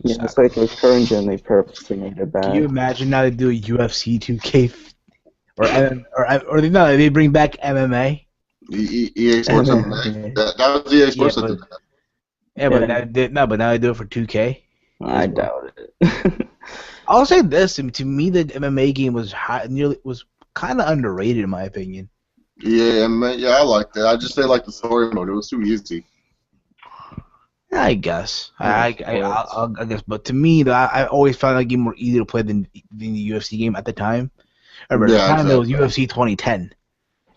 Yeah, it's like with current gen, they purposely made it bad. Can you imagine now they do a UFC 2K or they bring back MMA? EA Sports MMA. That was EA Sports that did that. Yeah, but now they do it for 2K. I doubt it. I'll say this: to me, the MMA game was kind of underrated in my opinion. Yeah, I liked it. I just say like the story mode. It was too easy. I guess. I guess, but to me, I always found that game more easy to play than the UFC game at the time. I remember at the time it was UFC 2010,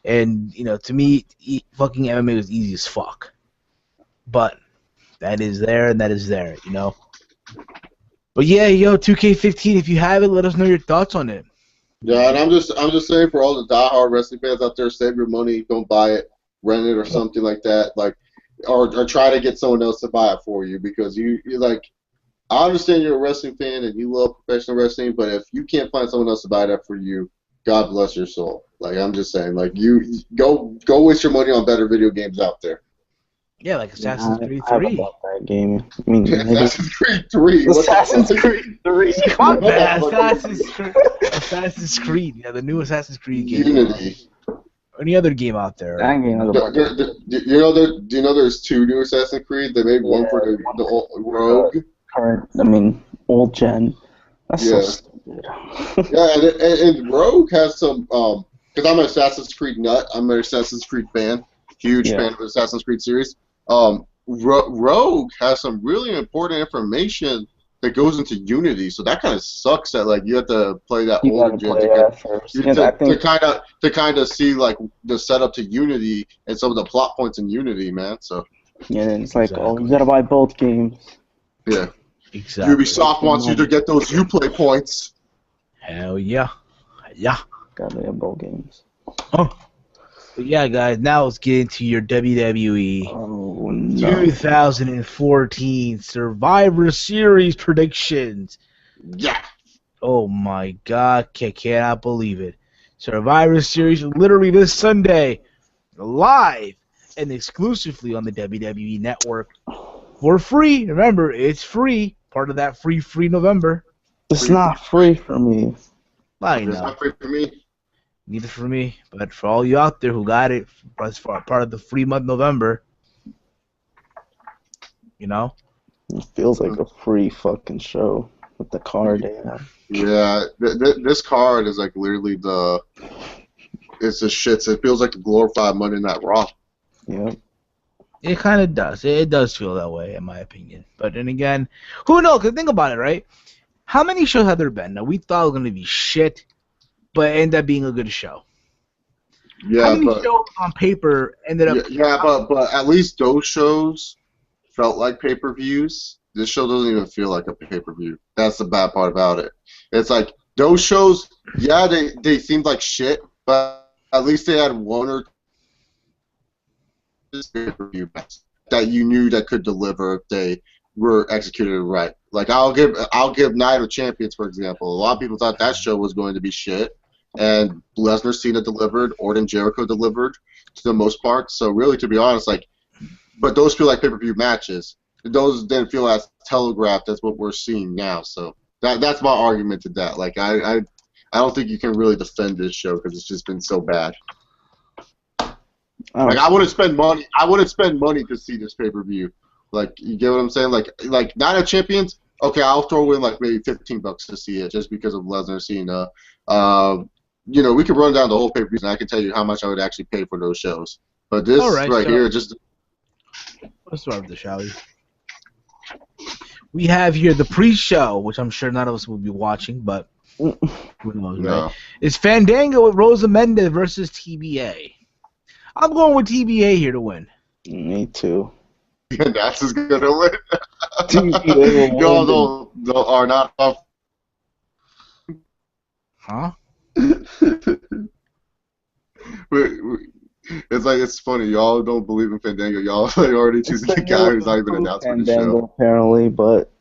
and to me, fucking MMA was easy as fuck. But that is there, and that is there, But yeah, 2K15. If you have it, let us know your thoughts on it. Yeah, and I'm just saying for all the diehard wrestling fans out there, save your money, don't buy it, rent it or something like that. Like. Or try to get someone else to buy it for you because you're like, I understand you're a wrestling fan and you love professional wrestling, but if you can't find someone else to buy that for you, God bless your soul. Like I'm just saying, like you go waste your money on better video games out there. Yeah, like Assassin's Creed 3. I bought that game. I mean, Assassin's Creed 3. Assassin's Creed 3. My bad. Assassin's Creed. Yeah, the new Assassin's Creed game. Unity. Any other game out there? That game do you know there's two new Assassin's Creed? They made one for the old Rogue. Old gen. That's so stupid. Yeah, and Rogue has some because I'm an Assassin's Creed nut. I'm an Assassin's Creed fan, huge fan of the Assassin's Creed series. Rogue has some really important information that goes into Unity, so that kind of sucks that like you have to play that older gen to kind of see like the setup to Unity and some of the plot points in Unity, man. So yeah, it's like you gotta buy both games. Yeah, exactly. Ubisoft wants you to get those Uplay points. Hell yeah, Gotta buy both games. Oh. But yeah, guys, now let's get into your WWE 2014 Survivor Series predictions. Yeah. Oh my God, cannot believe it. Survivor Series literally this Sunday, live and exclusively on the WWE Network for free. Remember, it's free. Part of that free November. It's not free for me. I know. It's not free for me. Neither for me, but for all you out there who got it as part of the free month November, It feels like a free fucking show with the card they have. Yeah, this card is like literally it's the shits. It feels like the glorified Monday Night Raw. Yep. It kind of does. It does feel that way, in my opinion. But then again, who knows? 'Cause think about it, right? How many shows have there been? Now, we thought it was going to be shit, but it ended up being a good show. How Yeah, many but shows on paper ended up... but at least those shows felt like pay-per-views. This show doesn't even feel like a pay-per-view. That's the bad part about it. It's like those shows, yeah, they seemed like shit, but at least they had one or two pay-per-view matches that you knew that could deliver if they were executed right. Like I'll give Night of Champions, for example. A lot of people thought that show was going to be shit, and Lesnar, Cena delivered, Orton, Jericho delivered to the most part. So really, to be honest, like, but those feel like pay-per-view matches. Those didn't feel as telegraphed as what we're seeing now. So that's my argument to that. Like I don't think you can really defend this show because it's just been so bad. Like I wouldn't spend money. I wouldn't spend money to see this pay-per-view. Like you get what I'm saying? Like Night of Champions. Okay, I'll throw in like maybe $15 to see it just because of Lesnar, Cena. You know, we could run down the whole pay-per-view, and I can tell you how much I would actually pay for those shows. But this here, just let's start with the shall we? We have here the pre-show, which I'm sure none of us will be watching, but who knows, right? It's Fandango with Rosa Mendes versus TBA. I'm going with TBA here to win. Me too. And that's is gonna win. TBA Y'all are not off. Huh? It's like it's funny. Y'all don't believe in Fandango. Y'all like already choosing the guy who's not even announced for the show. Apparently, but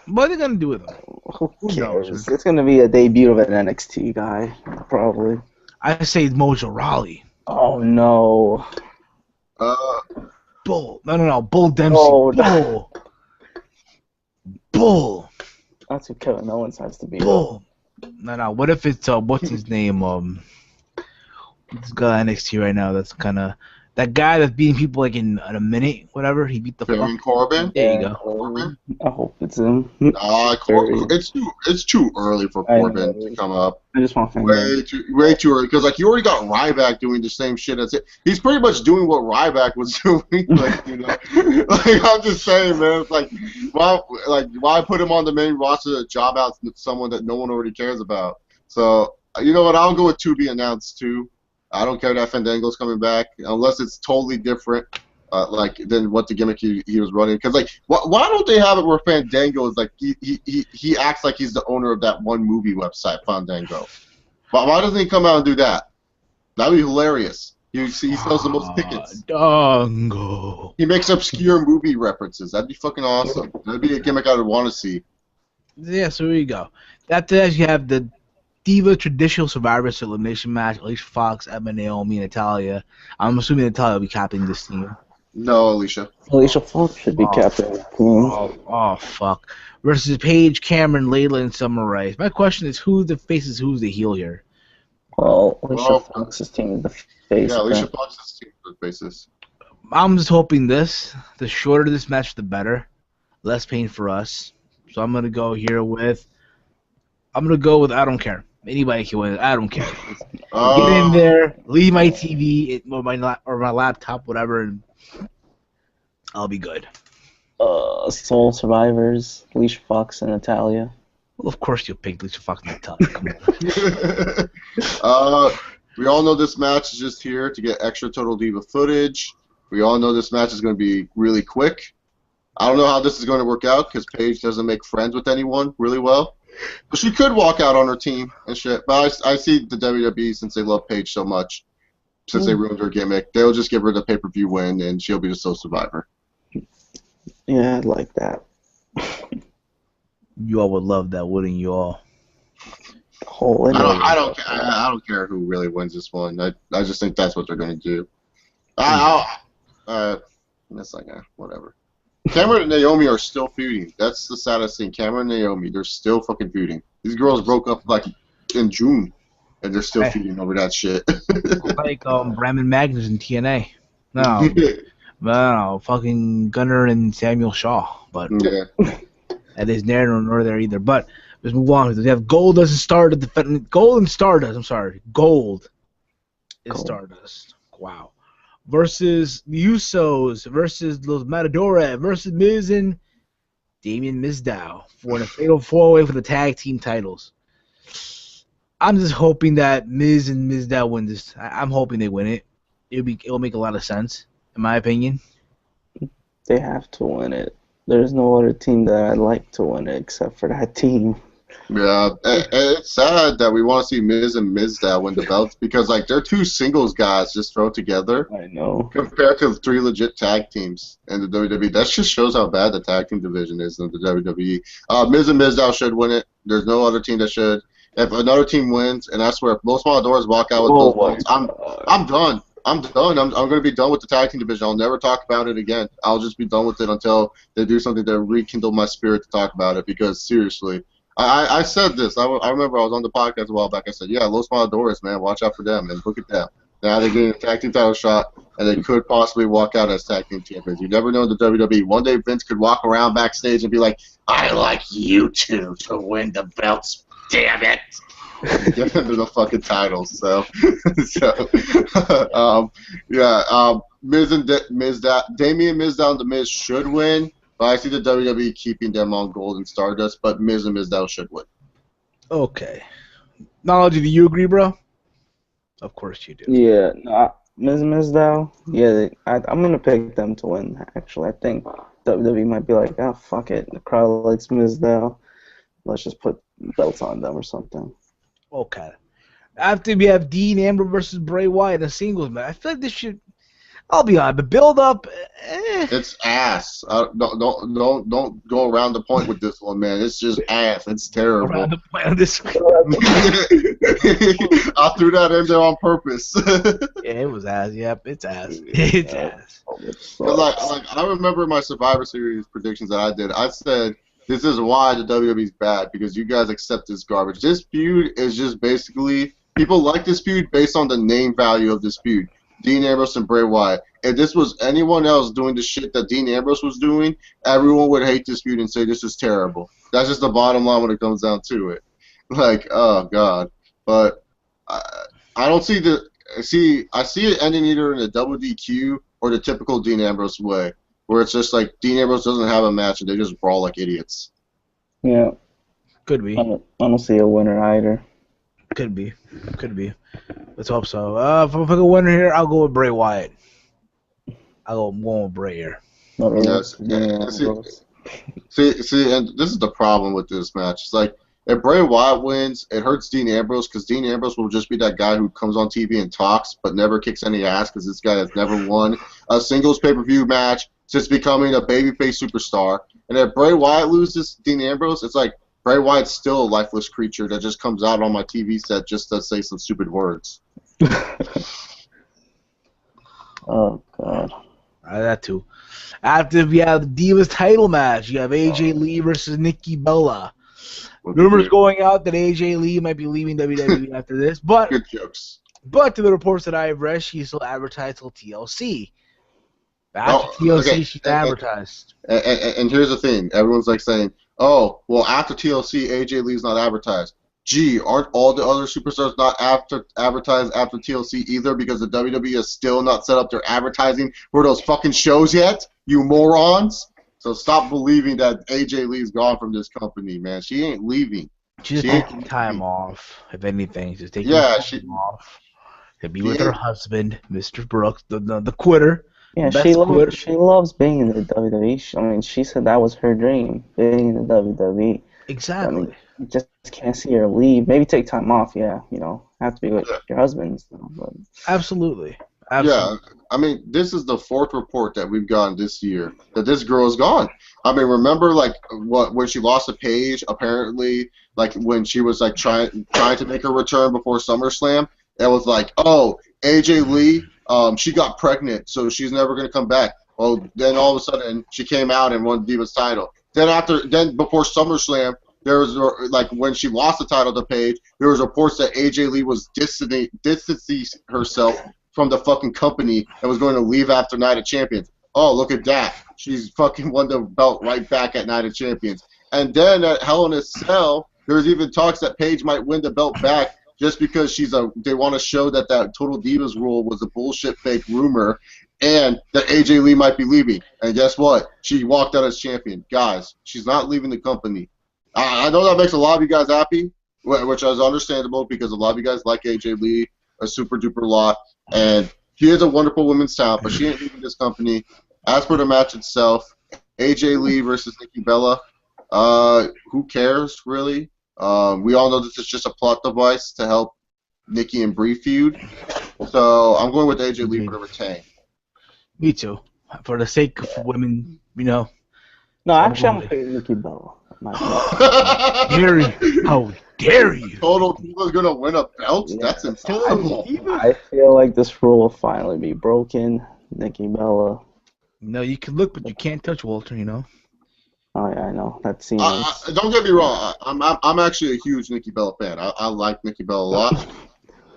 what are they gonna do with him? Who cares? It's gonna be a debut of an NXT guy, probably. I say Mojo Rawley. Oh no. Bull. No. Bull Dempsey. Oh, no. Bull. That's what Kevin Owens has to be. Bull. No. What if it's what's his name? This guy on NXT right now. That's kind of that guy that's beating people like in a minute, whatever. He beat the Baron Corbin. There you go. Corbin? I hope it's him. It's too early for Corbin to come up. I just want way too early because like you already got Ryback doing the same shit. That's it. He's pretty much doing what Ryback was doing. Like you know, like I'm just saying, man. It's like why put him on the main roster to job out someone that no one already cares about? So you know what? I'll go with to be announced too. I don't care that Fandango's coming back unless it's totally different, like than what the gimmick he was running. Because like, why don't they have it where Fandango is like he acts like he's the owner of that one movie website, Fandango? Why doesn't he come out and do that? That'd be hilarious. He sells the most tickets. Fandango. He makes obscure movie references. That'd be fucking awesome. That'd be a gimmick I would want to see. Yeah, so there you go. After that, you have the Diva Traditional Survivors Elimination Match. Alicia Fox, Emma, Naomi, and Natalia. I'm assuming Natalia will be captaining this team. No, Alicia. Alicia Fox should be captaining the team. Oh, fuck. Versus Paige, Cameron, Layla, and Summer Rae. My question is, who's the face is who's the heel here? Well, Alicia Fox's team is the face. Yeah, Alicia Fox's team is the faces. I'm just hoping the shorter this match, the better. Less pain for us. So I'm going to go here with I don't care. Anybody can win it. I don't care. Get in there, leave my TV or my laptop, whatever, and I'll be good. Soul Survivors, Alicia Fox and Natalia. Well, of course you'll pick Alicia Fox and Natalia. Come on. We all know this match is just here to get extra Total Diva footage. We all know this match is going to be really quick. I don't know how this is going to work out because Paige doesn't make friends with anyone really well. But she could walk out on her team and shit. But I see the WWE, since they love Paige so much, since they ruined her gimmick, they'll just give her the pay-per-view win, and she'll be the sole survivor. Yeah, I'd like that. You all would love that, wouldn't you all? I don't care who really wins this one. I just think that's what they're going to do. That's like, whatever. Cameron and Naomi are still feuding. That's the saddest thing. Cameron and Naomi, they're still fucking feuding. These girls broke up like in June, and they're still feuding over that shit. Like Brandon Magnus in TNA. No, fucking Gunner and Samuel Shaw. But that is neither nor there either. But let's move on. We have Gold as Stardust defending Gold and Stardust. I'm sorry, Gold is Stardust. Wow. versus the Usos versus Los Matadores versus Miz and Damien Mizdow for the fatal four-way for the tag team titles. I'm just hoping that Miz and Mizdow win this. I'm hoping they win it. It'll make a lot of sense, in my opinion. They have to win it. There's no other team that I'd like to win it except for that team. Yeah, and it's sad that we want to see Miz and Mizdow win the belts because like they're two singles guys just thrown together. I know. Compared to 3 legit tag teams in the WWE, that just shows how bad the tag team division is in the WWE. Miz and Mizdow should win it. There's no other team that should. If another team wins, and I swear, if Los Matadores walk out with those belts, I'm done. I'm done. I'm going to be done with the tag team division. I'll never talk about it again. I'll just be done with it until they do something to rekindle my spirit to talk about it. Because seriously, I said this. I remember I was on the podcast a while back. I said, yeah, Los Matadores, man, watch out for them. And look at them. Now they're getting a tag team title shot, and they could possibly walk out as tag team champions. You never know in the WWE. One day Vince could walk around backstage and be like, I like you two to win the belts. Damn it. Give them the fucking titles. Miz and Damien Mizdow and The Miz should win, but I see the WWE keeping them on Gold and Stardust, but Miz and Mizdow should win. Okay. Knowledge, do you agree, bro? Of course you do. Yeah, Miz and Mizdow, yeah, I'm going to pick them to win, actually. I think WWE might be like, oh, fuck it, the crowd likes Mizdow. Let's just put belts on them or something. Okay. After we have Dean Ambrose versus Bray Wyatt in a singles match, I feel like this should. I'll be honest, the build up. It's ass. Don't go around the point with this one, man. It's just ass. It's terrible. Around the point on this. I threw that in there on purpose. Yeah, it was ass. Yep, it's ass. It's ass. But like I remember my Survivor Series predictions that I did. I said, this is why the WWE is bad, because you guys accept this garbage. This feud is just basically, people like this feud based on the name value of this feud. Dean Ambrose and Bray Wyatt. If this was anyone else doing the shit that Dean Ambrose was doing, everyone would hate this feud and say this is terrible. That's just the bottom line when it comes down to it. Like, oh God. But I don't see I see it ending either in a double DQ or the typical Dean Ambrose way, where it's just like Dean Ambrose doesn't have a match and they just brawl like idiots. Yeah. Could be. I don't see a winner either. Could be. Let's hope so. If I pick a winner here, I'll go with Bray Wyatt. I'm going with Bray here. Yes. See, and this is the problem with this match. It's like, if Bray Wyatt wins, it hurts Dean Ambrose, because Dean Ambrose will just be that guy who comes on TV and talks but never kicks any ass, because this guy has never won a singles pay-per-view match since becoming a babyface superstar. And if Bray Wyatt loses Dean Ambrose, it's like Bray Wyatt's still a lifeless creature that just comes out on my TV set just to say some stupid words. Oh, God. That too. After we have the Divas title match, you have AJ Lee versus Nikki Bella. Rumors going out that AJ Lee might be leaving WWE after this, but good jokes. But to the reports that I have read, she's still advertised till TLC. After TLC, okay. She's advertised. And here's the thing: everyone's like saying, "Oh, well, after TLC, AJ Lee's not advertised." Gee, aren't all the other superstars not advertised after TLC either? Because the WWE has still not set up their advertising for those fucking shows yet, you morons. So stop believing that AJ Lee's gone from this company, man. She ain't leaving. She's taking time off, if anything. She's taking time off to be with her husband, Mr. Brooks, the quitter. Yeah, she loves being in the WWE. I mean, she said that was her dream, being in the WWE. Exactly. I mean, you just can't see her leave. Maybe take time off, yeah. You know, have to be with your husband. But... Absolutely. Yeah, I mean, this is the 4th report that we've gotten this year that this girl is gone. I mean, remember, like, when she lost to Paige, apparently, like, when she was, like, trying to make her return before SummerSlam, it was like, oh, AJ Lee, she got pregnant, so she's never going to come back. Well, then all of a sudden, she came out and won Divas title. Then before SummerSlam, there was, like, when she lost the title to Paige, there was reports that AJ Lee was distancing herself from the fucking company and was going to leave after Night of Champions. Oh, look at that. She's fucking won the belt right back at Night of Champions. And then at Hell in a Cell, there's even talks that Paige might win the belt back just because they want to show that Total Divas rule was a bullshit fake rumor and that AJ Lee might be leaving. And guess what? She walked out as champion. Guys, she's not leaving the company. I know that makes a lot of you guys happy, which is understandable because a lot of you guys like AJ Lee a super duper lot. And she is a wonderful women's talent, but she ain't leaving this company. As for the match itself, AJ Lee versus Nikki Bella, who cares, really? We all know this is just a plot device to help Nikki and Brie feud. So I'm going with AJ Lee for the retain. Me too. For the sake of women, you know. No, actually, I'm picking Nikki Bella. How dare you? Total Diva's gonna win a belt? Yeah. That's impossible. I feel like this rule will finally be broken. Nikki Bella. No, you can look, but you can't touch, Walter. You know. Oh yeah, I know. That seems. Don't get me wrong. I'm actually a huge Nikki Bella fan. I like Nikki Bella a lot,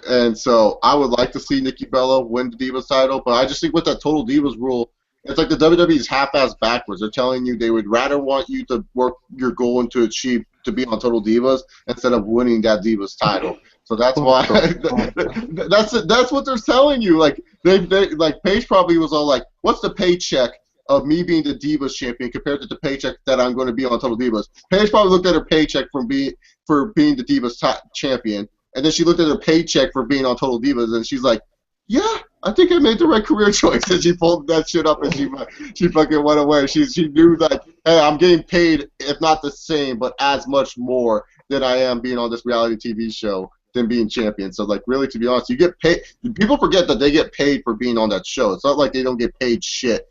and so I would like to see Nikki Bella win the Divas title. But I just think with that Total Divas rule, it's like the WWE's half-ass backwards. They're telling you they would rather want you to work your goal and to achieve to be on Total Divas instead of winning that Divas title. So that's why that's what they're telling you. Like they like Paige probably was all like, "What's the paycheck of me being the Divas champion compared to the paycheck that I'm going to be on Total Divas?" Paige probably looked at her paycheck for being the Divas champion, and then she looked at her paycheck for being on Total Divas, and she's like, "Yeah, I think I made the right career choice." And she pulled that shit up and she fucking went away. She knew that, hey, I'm getting paid, if not the same, but as much more than I am being on this reality TV show than being champion. So, like, really, to be honest, you get paid. People forget that they get paid for being on that show. It's not like they don't get paid shit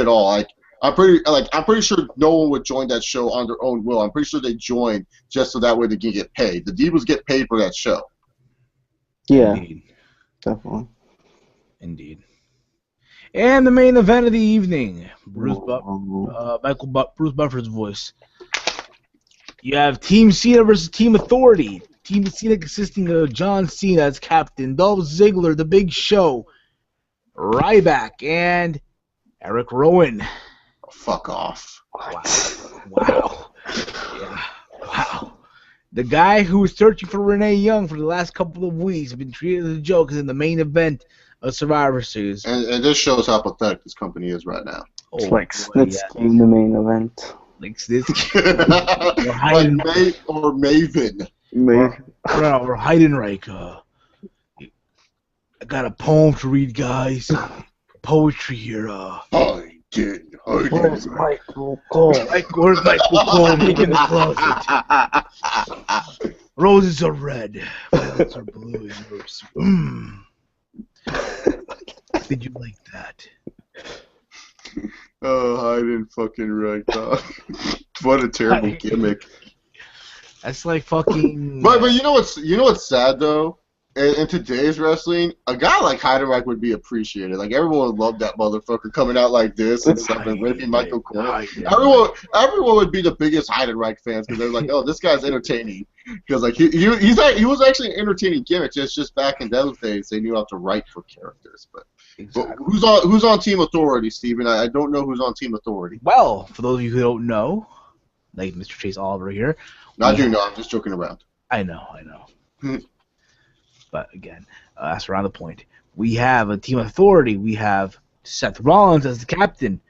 all. Like, I'm pretty sure no one would join that show on their own will. I'm pretty sure they join just so that way they can get paid. The Divas get paid for that show. Yeah, Indeed. definitely. Indeed. And the main event of the evening, Bruce Buffer's voice. You have Team Cena versus Team Authority. Team Cena consisting of John Cena as captain, Dolph Ziggler, The Big Show, Ryback, and Eric Rowan. Oh, fuck off. Wow. Yeah. Wow. The guy who was searching for Renee Young for the last couple of weeks has been treated as a joke in the main event of Survivor Series. And this shows how pathetic this company is right now. It's like Snitsky in the main event. Like Snitsky. or Maven. Or Heidenreich. I got a poem to read, guys. Poetry here. Where's Michael Cole? Where's Michael Cole? Look in the closet. Roses are red. Violets are blue. Yours. Did you like that? Oh, I didn't fucking write that. What a terrible gimmick. That's like fucking. But you know what's sad though? In today's wrestling, a guy like Heidenreich would be appreciated. Like everyone would love that motherfucker coming out like this and stuff and ripping Michael Cole. Everyone would be the biggest Heidenreich fans because they're like, oh, this guy's entertaining. Because like he was actually an entertaining gimmick. Just back in those days, they knew how to write for characters. But who's on Team Authority, Steven? I don't know who's on Team Authority. Well, for those of you who don't know, like Mr. Chase Oliver here. I do know. I'm just joking around. I know. But again, that's around the point. We have a Team Authority. We have Seth Rollins as the captain.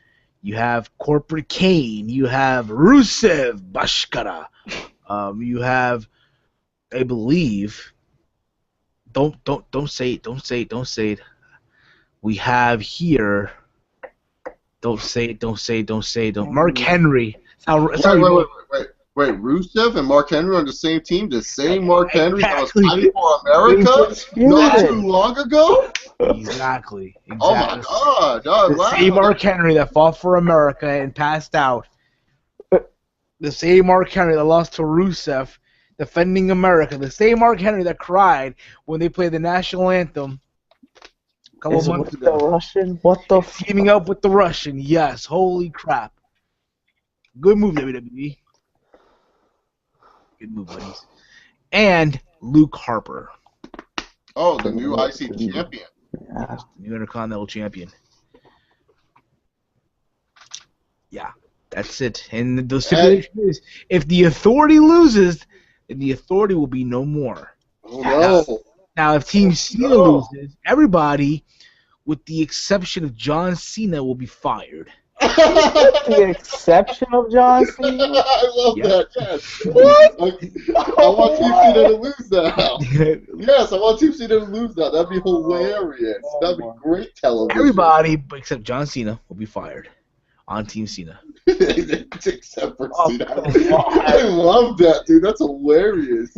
You have Corporate Kane. You have Rusev Bashkara. You have, I believe. Don't say it. We have here. Don't say it. Mark Henry. Wait, Rusev and Mark Henry on the same team? The same Mark Henry that was fighting for America not too long ago? Exactly. Oh my God. The same Mark Henry that fought for America and passed out. The same Mark Henry that lost to Rusev defending America. The same Mark Henry that cried when they played the national anthem a couple months ago. The Russian? What the Teaming up with the Russian, yes. Holy crap. Good move, WWE. Good move, buddies. And Luke Harper. Oh, the new IC champion. Yeah. The new Intercontinental champion. Yeah, that's it. And the stipulation is, if the Authority loses, then the Authority will be no more. Oh no. Now, if Team Cena loses, everybody, with the exception of John Cena, will be fired. The exception of John Cena. I love Yep. that. Yes. What? I want Team Cena to lose now. Yes, I want Team Cena to lose now. That'd be hilarious. That'd be great television. Everybody except John Cena will be fired on Team Cena. Except for Cena. I love that, dude. That's hilarious.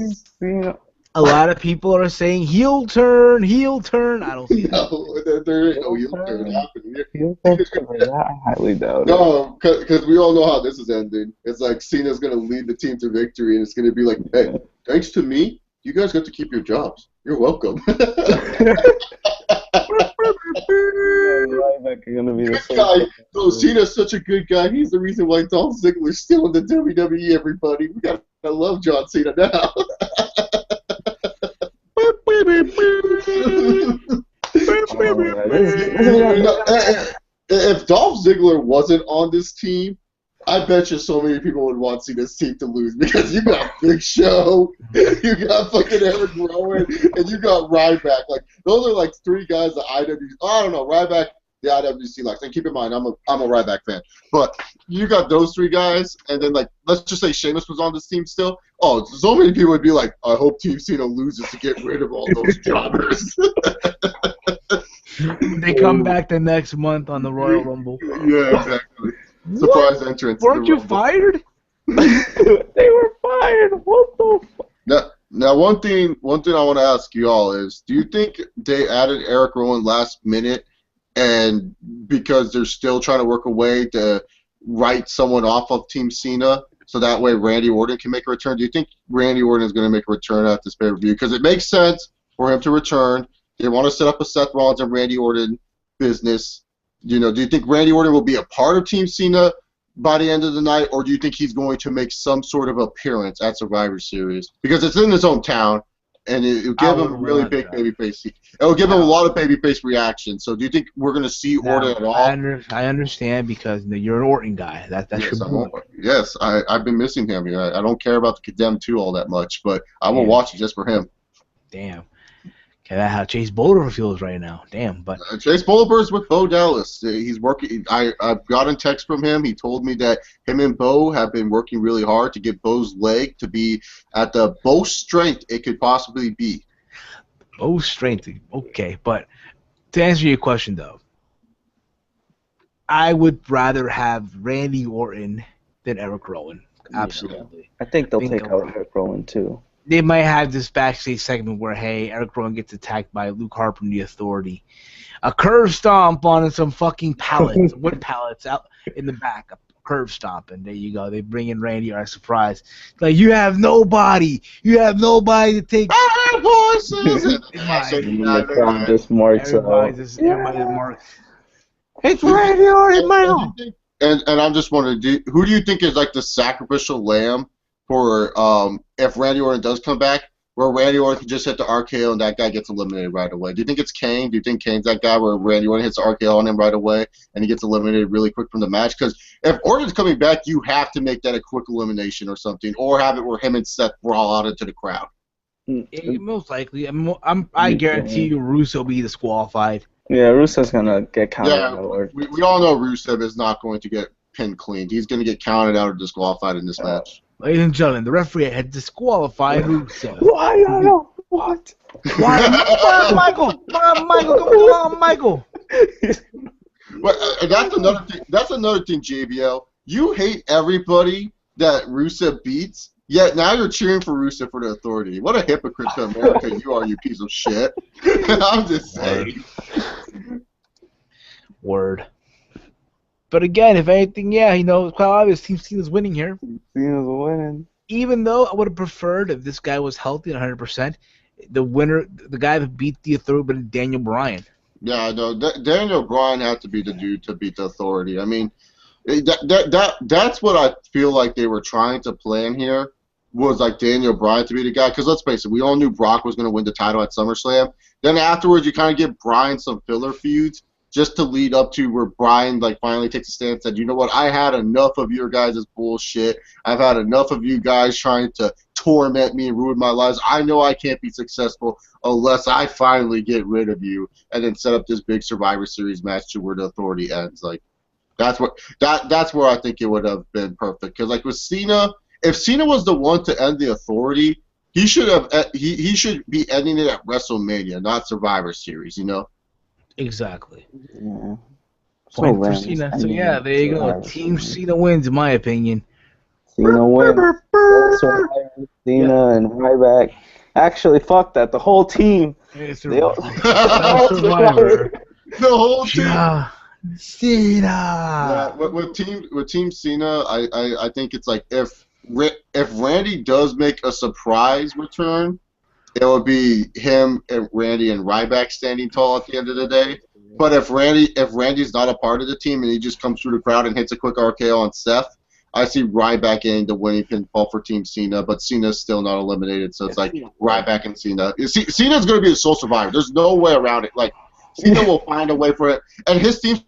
A lot of people are saying heel turn, heel turn. I don't see that. No, there ain't no heel turn happening here. I highly doubt it. No, because we all know how this is ending. It's like Cena's going to lead the team to victory, and it's going to be like, hey, thanks to me, you guys got to keep your jobs. You're welcome. So Cena's such a good guy. He's the reason why Dolph Ziggler's still in the WWE, everybody. We got to love John Cena now. If Dolph Ziggler wasn't on this team, I bet you so many people would want Cena's team to lose because you got Big Show, you got fucking Eric Rowan, and you got Ryback. Like those are like three guys that I don't know, Ryback, the IWC likes. And keep in mind, I'm a Ryback fan. But you got those three guys, and then like let's just say Sheamus was on this team still. Oh, so many people would be like, I hope Team Cena loses to get rid of all those jobbers. They come back the next month on the Royal Rumble. Yeah, exactly. Surprise entrance. Weren't you fired? They were fired. What the fuck? Now, one thing I want to ask you all is, do you think they added Eric Rowan last minute, and because they're still trying to work a way to write someone off of Team Cena, so that way Randy Orton can make a return? Do you think Randy Orton is going to make a return at this pay-per-view? Because it makes sense for him to return. They want to set up a Seth Rollins and Randy Orton business. You know, do you think Randy Orton will be a part of Team Cena by the end of the night, or do you think he's going to make some sort of appearance at Survivor Series? Because it's in his hometown, and it'll give him a really big babyface. It'll give him a lot of babyface reaction. So do you think we're going to see Orton at all? I understand because you're an Orton guy. That's your point. Yes, I've been missing him. I don't care about the Condemned 2 all that much, but I will watch it just for him. Damn. Okay, that's how Chase Boulder feels right now. Damn, but Chase Boulder's with Bo Dallas. He's working. I've gotten text from him. He told me that him and Bo have been working really hard to get Bo's leg to be at the most strength it could possibly be. Bo's strength, okay. But to answer your question though, I would rather have Randy Orton than Eric Rowan. Absolutely. I think they'll take out Eric Rowan too. They might have this backstage segment where, hey, Eric Rowan gets attacked by Luke Harper and the Authority. A curve stomp on some fucking pallets, wood pallets out in the back. A curve stomp, and there you go. They bring in Randy as a surprise. Like, you have nobody. You have nobody to take. The crowd just marks everybody just marks. It's Randy Orton, Michael. And I'm just wondering, who do you think is like the sacrificial lamb for if Randy Orton does come back, where Randy Orton can just hit the RKO and that guy gets eliminated right away? Do you think it's Kane? Do you think Kane's that guy where Randy Orton hits the RKO on him right away and he gets eliminated really quick from the match? Because if Orton's coming back, you have to make that a quick elimination or something, or have it where him and Seth brawl out into the crowd. Most likely. I guarantee you Russo will be disqualified. Yeah, Russo's going to get counted out. We all know Rusev is not going to get pinned clean. He's going to get counted out or disqualified in this match. Ladies and gentlemen, the referee had disqualified Rusev. Why? What? Why, Michael? Michael, come on, Michael. But that's another thing. That's another thing, JBL. You hate everybody that Rusev beats, yet now you're cheering for Rusev for the Authority. What a hypocrite to America you are, you piece of shit. I'm just saying. Word. But again, if anything, it's quite obvious Team Cena's winning here. Cena's winning. Even though I would have preferred if this guy was healthy at 100%, the winner, the guy that beat the Authority, would be Daniel Bryan. Yeah, no, Daniel Bryan had to be the dude to beat the Authority. I mean, that's what I feel like they were trying to plan here, was like Daniel Bryan to be the guy. Because let's face it, we all knew Brock was going to win the title at SummerSlam. Then afterwards, you kind of give Bryan some filler feuds just to lead up to where Brian like finally takes a stand and said, you know what, I had enough of your guys' bullshit. I've had enough of you guys trying to torment me and ruin my lives. I know I can't be successful unless I finally get rid of you, and then set up this big Survivor Series match to where the Authority ends. Like that's where I think it would have been perfect. Because like with Cena, if Cena was the one to end the Authority, he should have he should be ending it at WrestleMania, not Survivor Series. You know. Exactly. Yeah. Point for random. Cena. So yeah, there you go. Team Cena wins, in my opinion. Cena wins. Cena and Ryback. Actually, fuck that. The whole team. They all, Survivor. The whole team. Yeah. Cena. Yeah, with Team Cena, I think it's like if Randy does make a surprise return, it would be him and Randy and Ryback standing tall at the end of the day. But if Randy's not a part of the team and he just comes through the crowd and hits a quick RKO on Seth, I see Ryback getting the winning pinfall for Team Cena, but Cena's still not eliminated, so it's like Ryback and Cena. Cena's going to be the sole survivor. There's no way around it. Like, Cena will find a way for it. And his team...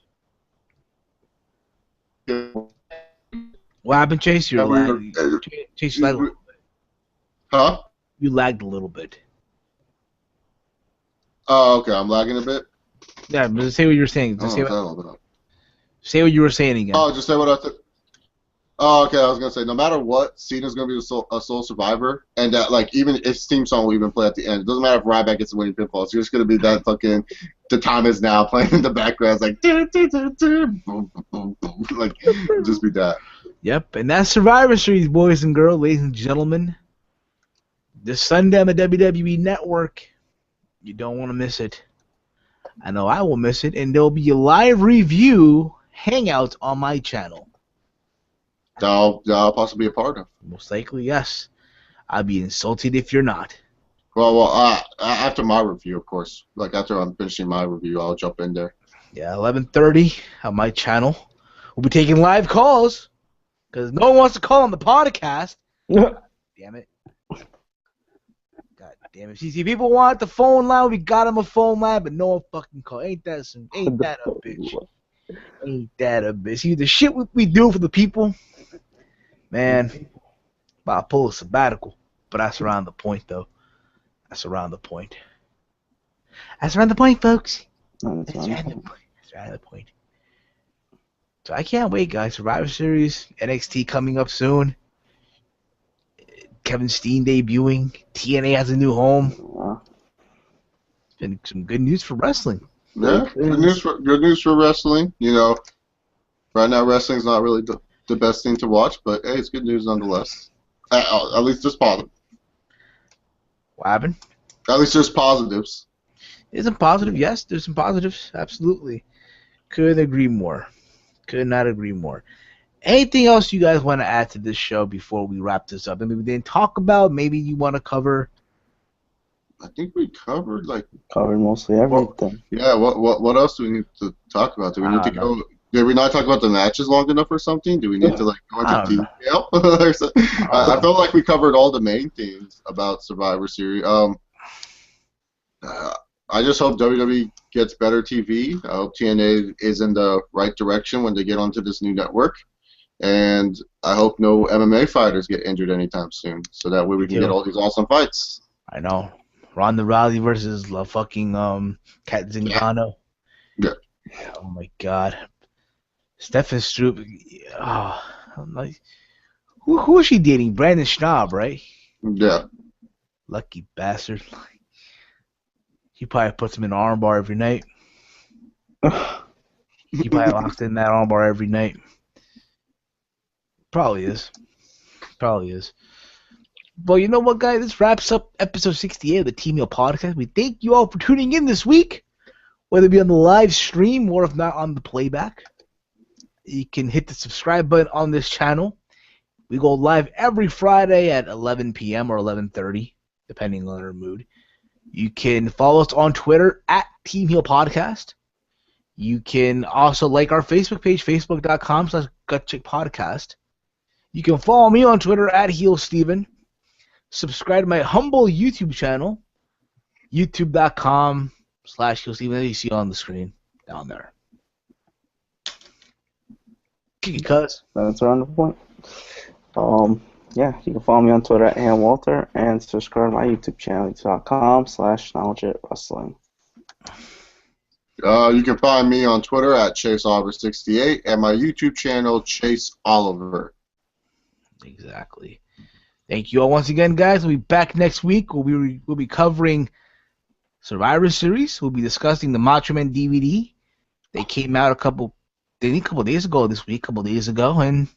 What happened, Chase? You're lagging. Chase, you lagged a little bit. Huh? You lagged a little bit. Oh, okay. I'm lagging a bit. Yeah, but say what you were saying. Just say what you were saying again. Oh, just say what I said. Oh, okay. I was gonna say, no matter what, Cena's gonna be a sole survivor, and that like even his theme song will even play at the end. It doesn't matter if Ryback gets the winning pinfall. It's just gonna be that fucking "The Time Is Now" playing in the background. It's like boom, boom, boom, boom. Like just be that. Yep, and that's Survivor Series, boys and girls, ladies and gentlemen. This Sunday on the WWE Network. You don't want to miss it. I know I will miss it, and there'll be a live review hangout on my channel. That I'll possibly be a part of. Most likely, yes. I'll be insulted if you're not. Well, after my review, of course. Like after I'm finishing my review, I'll jump in there. Yeah, 11:30 on my channel. We'll be taking live calls because no one wants to call on the podcast. Damn it. God damn it. See, people want the phone line. We got them a phone line, but no one fucking call. Ain't that a bitch? Ain't that a bitch? See, the shit we do for the people, man, about to pull a sabbatical. But that's around the point, though. That's around the point. That's around the point, folks. That's around the point. So I can't wait, guys. Survivor Series, NXT coming up soon. Kevin Steen debuting. TNA has a new home. It's been some good news for wrestling. Yeah, good news for wrestling. You know, right now wrestling's not really the best thing to watch, but hey, it's good news nonetheless. At least there's positive. What happened? At least there's positives. There's some positive, yes. There's some positives, absolutely. Couldn't agree more. Could not agree more. Anything else you guys want to add to this show before we wrap this up? Maybe we didn't talk about. Maybe you want to cover. I think we covered mostly everything. Yeah. What else do we need to talk about? Do we need to go? Did we not talk about the matches long enough or something? Do we need to like go into detail? I felt like we covered all the main things about Survivor Series. I just hope WWE gets better TV. I hope TNA is in the right direction when they get onto this new network. And I hope no MMA fighters get injured anytime soon, so that way we can get all these awesome fights. I know. Ronda Rousey versus La fucking Kat Zingano. Yeah. Oh my God. Stefan Struve. Oh, I'm like, who is she dating? Brandon Schnaub, right? Yeah. Lucky bastard. He probably puts him in an armbar every night. He probably locks in that armbar every night. Probably is. Well, you know what, guys? This wraps up episode 68 of the TEAMHEEL podcast. We thank you all for tuning in this week, whether it be on the live stream or if not on the playback. You can hit the subscribe button on this channel. We go live every Friday at 11 p.m. or 11:30, depending on our mood. You can follow us on Twitter at TEAMHEEL Podcast. You can also like our Facebook page, facebook.com/GutCheckPodcast. You can follow me on Twitter at HeelSteven. Subscribe to my humble YouTube channel, youtube.com/HeelSteven, as you see on the screen down there. Kick it, cuz. That's around the point. Yeah, you can follow me on Twitter at @HamWalter and subscribe to my YouTube channel, youtube.com/KnowledgeWrestling. You can find me on Twitter at ChaseOliver68 and my YouTube channel, Chase Oliver. Exactly. Thank you all once again, guys. We'll be back next week. We'll be covering Survivor Series. We'll be discussing the Macho Man DVD. They came out a couple days ago this week, and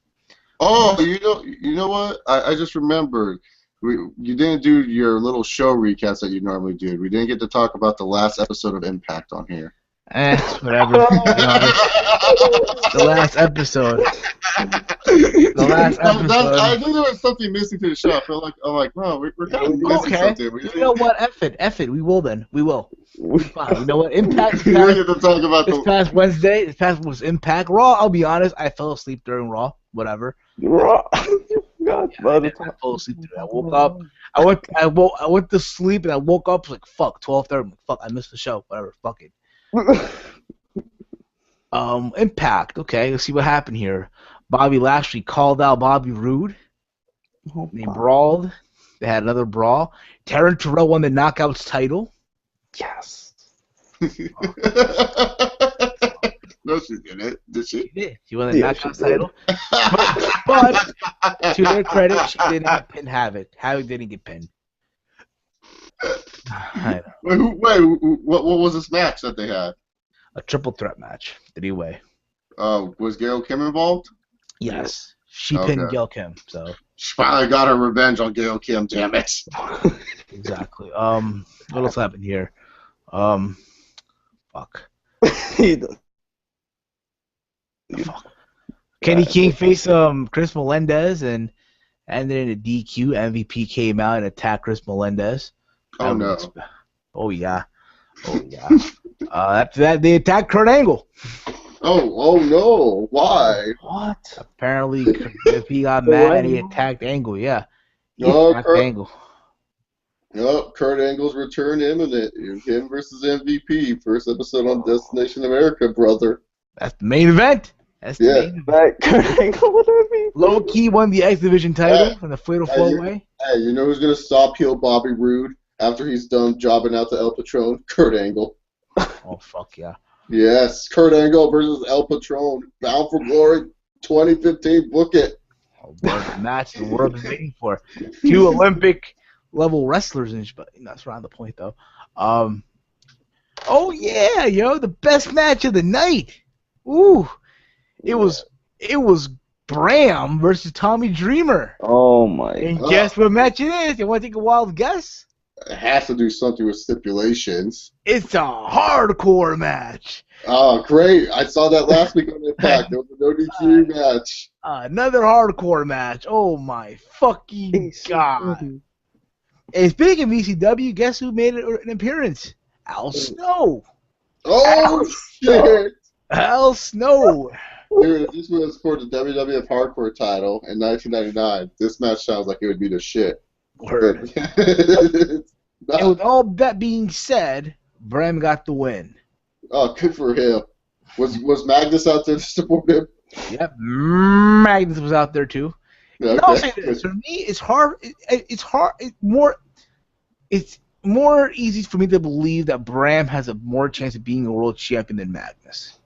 Oh, you know what? I just remembered. You didn't do your little show recaps that you normally do. We didn't get to talk about the last episode of Impact on here. Whatever. The last episode. I knew there was something missing to the show. I feel like wow, we're kind of missing something. You know what? F it. We will then. We will. Fine. You know what? Impact. We get to talk about this past Wednesday. This past was Impact. Raw. I'll be honest. I fell asleep during Raw. Whatever. Raw. I fell asleep through that. I woke up. I went to sleep and I woke up like fuck 12:30. Fuck, I missed the show. Whatever. Fuck it. Impact. Okay, let's see what happened here. Bobby Lashley called out Bobby Roode. They brawled. They had another brawl. Taryn Terrell won the Knockouts title. Yes. No, she didn't. Did she? She did. She won the Knockouts title. But to their credit, she didn't pin Havoc. Havoc didn't get pinned. Wait, what was this match that they had? A triple threat match. Three-way. Was Gail Kim involved? Yes. She pinned Gail Kim, so. She finally got her revenge on Gail Kim, damn it. Exactly. What else happened here? Fuck. Fuck. Kenny King faced Chris Melendez and then in a DQ. MVP came out and attacked Chris Melendez. Oh no. Oh yeah. After that, they attacked Kurt Angle. Oh no! Why? What? Apparently, he got mad and he attacked Angle. Yeah. Angle. Nope, Kurt Angle's return imminent. Him versus MVP. First episode on Destination America, brother. That's the main event. That's the main event. Kurt Angle with MVP. Low Key won the X Division title from the Fatal 4-Way. Hey, you know who's gonna stop heel Bobby Roode after he's done jobbing out to El Patron? Kurt Angle. Oh fuck yeah. Yes, Kurt Angle versus El Patron. Bound for Glory 2015. Book it. The match the world is waiting for. Two Olympic level wrestlers, but that's around the point though. Oh yeah, the best match of the night. Ooh, it was Bram versus Tommy Dreamer. Oh my! And guess what match it is? You want to take a wild guess? It has to do something with stipulations. It's a hardcore match. Oh, great. I saw that last week on Impact. There was a no DQ match. Another hardcore match. Oh, my fucking God. And speaking of ECW, guess who made an appearance? Al Snow. Oh, shit. Al Snow. Dude, this was for the WWF Hardcore title in 1999. This match sounds like it would be the shit. Word. And with all that being said, Bram got the win. Oh, good for him. Was Magnus out there to support him? Yep, Magnus was out there too. Okay. And I'll say this: for me, it's hard. It's hard. It's more easy for me to believe that Bram has a more chance of being a world champion than Magnus.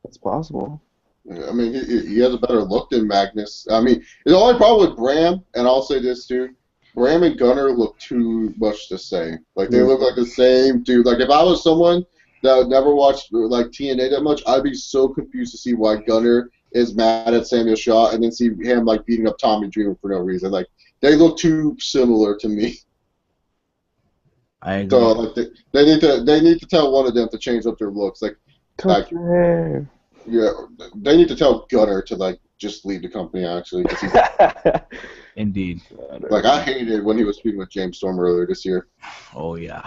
That's possible. I mean, he has a better look than Magnus. I mean, the only problem with Bram, and I'll say this too, Bram and Gunner look too much the same. Like, they look like the same dude. Like, if I was someone that would never watch, like, TNA that much, I'd be so confused to see why Gunner is mad at Samuel Shaw and then see him, like, beating up Tommy Dreamer for no reason. Like, they look too similar to me. I agree. So, like, they need to tell one of them to change up their looks. Like, yeah, they need to tell Gunner to, like, just leave the company, actually. Indeed. Like, I hated when he was speaking with James Storm earlier this year. Oh, yeah.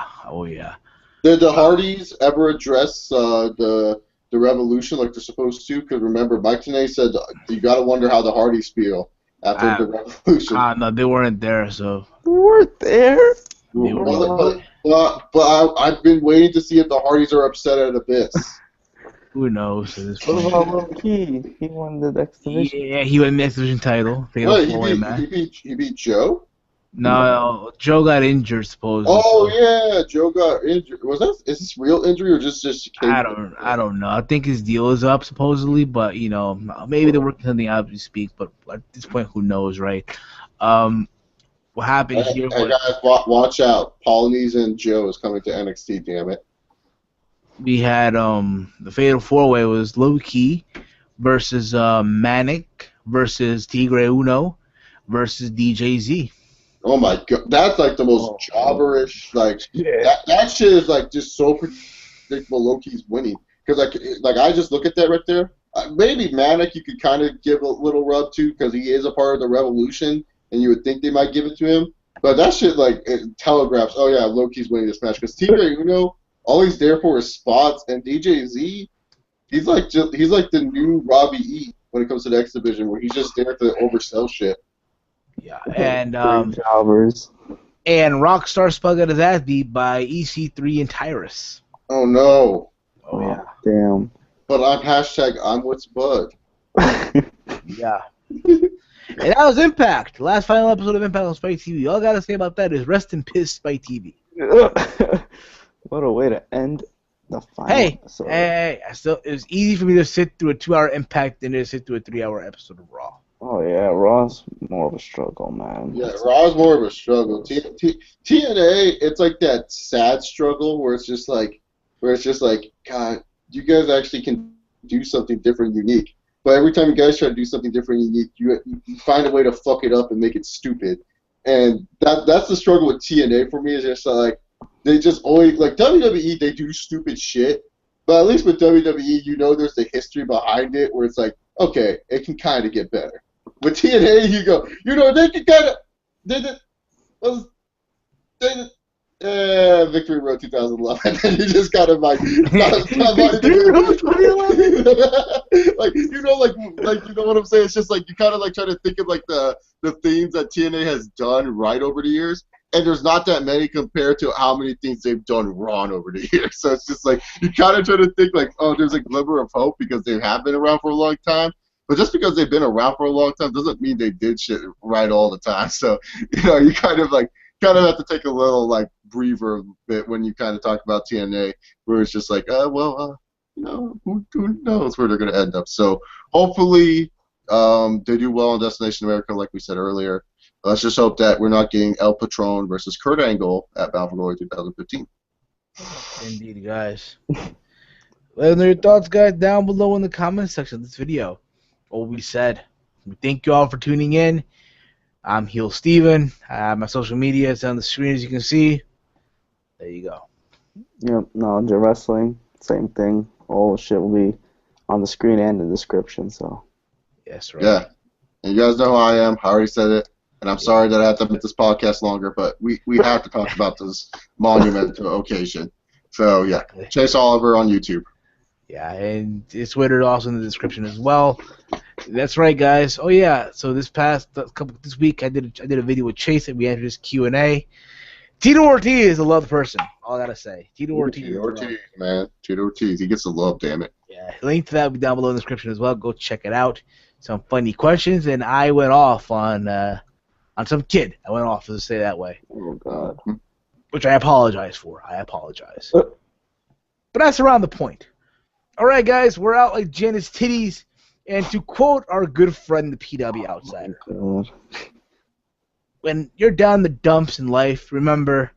Did the Hardys ever address the Revolution like they're supposed to? Because remember, Mike Tenay said you got to wonder how the Hardys feel after the Revolution. No, they weren't there, so. They weren't there? But I've been waiting to see if the Hardys are upset at Abyss. Who knows at this What point? about Low Key? He won the X Division. Yeah, he won the X Division title. Fatal Wait, four-way match. he beat Joe? No, Joe got injured supposedly. Oh So yeah, Joe got injured. Is this real injury or just case? I don't know. I think his deal is up supposedly, but maybe they're working something out as we speak. But at this point, who knows, right? What happened here Hey was guys, watch out! Polynesian Joe is coming to NXT. Damn it! we had the Fatal four-way was Low Key versus Manic versus Tigre Uno versus DJZ. Oh my god, that's like the most jobberish. Like that shit is like just so predictable. Loki's winning because like I just look at that right there. Maybe Manic you could kind of give a little rub to because he is a part of the Revolution, and you would think they might give it to him. But that shit like it telegraphs. Oh yeah, Loki's winning this match because Tigre Uno, all he's there for is spots, and DJZ, he's like the new Robbie E when it comes to the X Division, where he's just there to oversell shit. Yeah, and Jobbers. and Rockstar Spud got his ass beat by EC3 and Tyrus. Oh no! Oh yeah, Damn. But I'm with Spud. yeah. And that was Impact. The last final episode of Impact on Spike TV. All I gotta say about that is rest in piss, Spike TV. What a way to end the final Hey, episode. hey, it was easy for me to sit through a 2-hour Impact than to sit through a 3-hour episode of Raw. Oh yeah, Raw's more of a struggle, man. Yeah, Raw's more of a struggle. TNA, it's like that sad struggle where it's just like, God, you guys actually can do something different, unique. But every time you guys try to do something different, unique, you find a way to fuck it up and make it stupid. And that's the struggle with TNA for me. Is just like they just always like WWE. They do stupid shit, but at least with WWE, there's the history behind it where it's like, okay, it can kind of get better. With TNA, you go, they can kind of, Victory Road 2011. And you just kind of like, Victory Road 2011. like you know what I'm saying? It's just like you kind of like try to think of like the things that TNA has done right over the years, and there's not that many compared to how many things they've done wrong over the years. So it's just like you kind of try to think like, oh, there's a glimmer of hope because they have been around for a long time. But just because they've been around for a long time doesn't mean they did shit right all the time. So, you kind of have to take a little like breather a bit when you kind of talk about TNA, where it's just like, who knows where they're going to end up. So hopefully they do well in Destination America, like we said earlier. Let's just hope that we're not getting El Patron versus Kurt Angle at Bound for Glory 2015. Indeed, guys. Let us know your thoughts, guys, down below in the comment section of this video. What we said. We thank you all for tuning in. I'm Heel Steven. My social media is on the screen, as you can see. There you go. Yep, Knowledge of Wrestling, same thing. All shit will be on the screen and in the description. So. Yes, right. Yeah. And you guys know who I am. I already said it. And I'm sorry that I have to make this podcast longer, but we have to talk about this monumental occasion. So, yeah. Chase Oliver on YouTube. Yeah, and it's Twitter also in the description as well. That's right, guys. Oh yeah, so this week I did a video with Chase and we entered his Q&A. Tito Ortiz is a loved person. All I gotta say, Tito Ortiz, man. Tito Ortiz, he gets the love. Damn it. Yeah, link to that will be down below in the description as well. Go check it out. Some funny questions, and I went off on some kid. I went off, to say it that way. Oh God. Which I apologize for. I apologize. But that's around the point. All right, guys, we're out like Janet's titties. And to quote our good friend, the PW Outsider, when you're down the dumps in life, remember,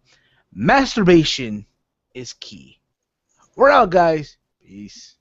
masturbation is key. We're out, guys. Peace.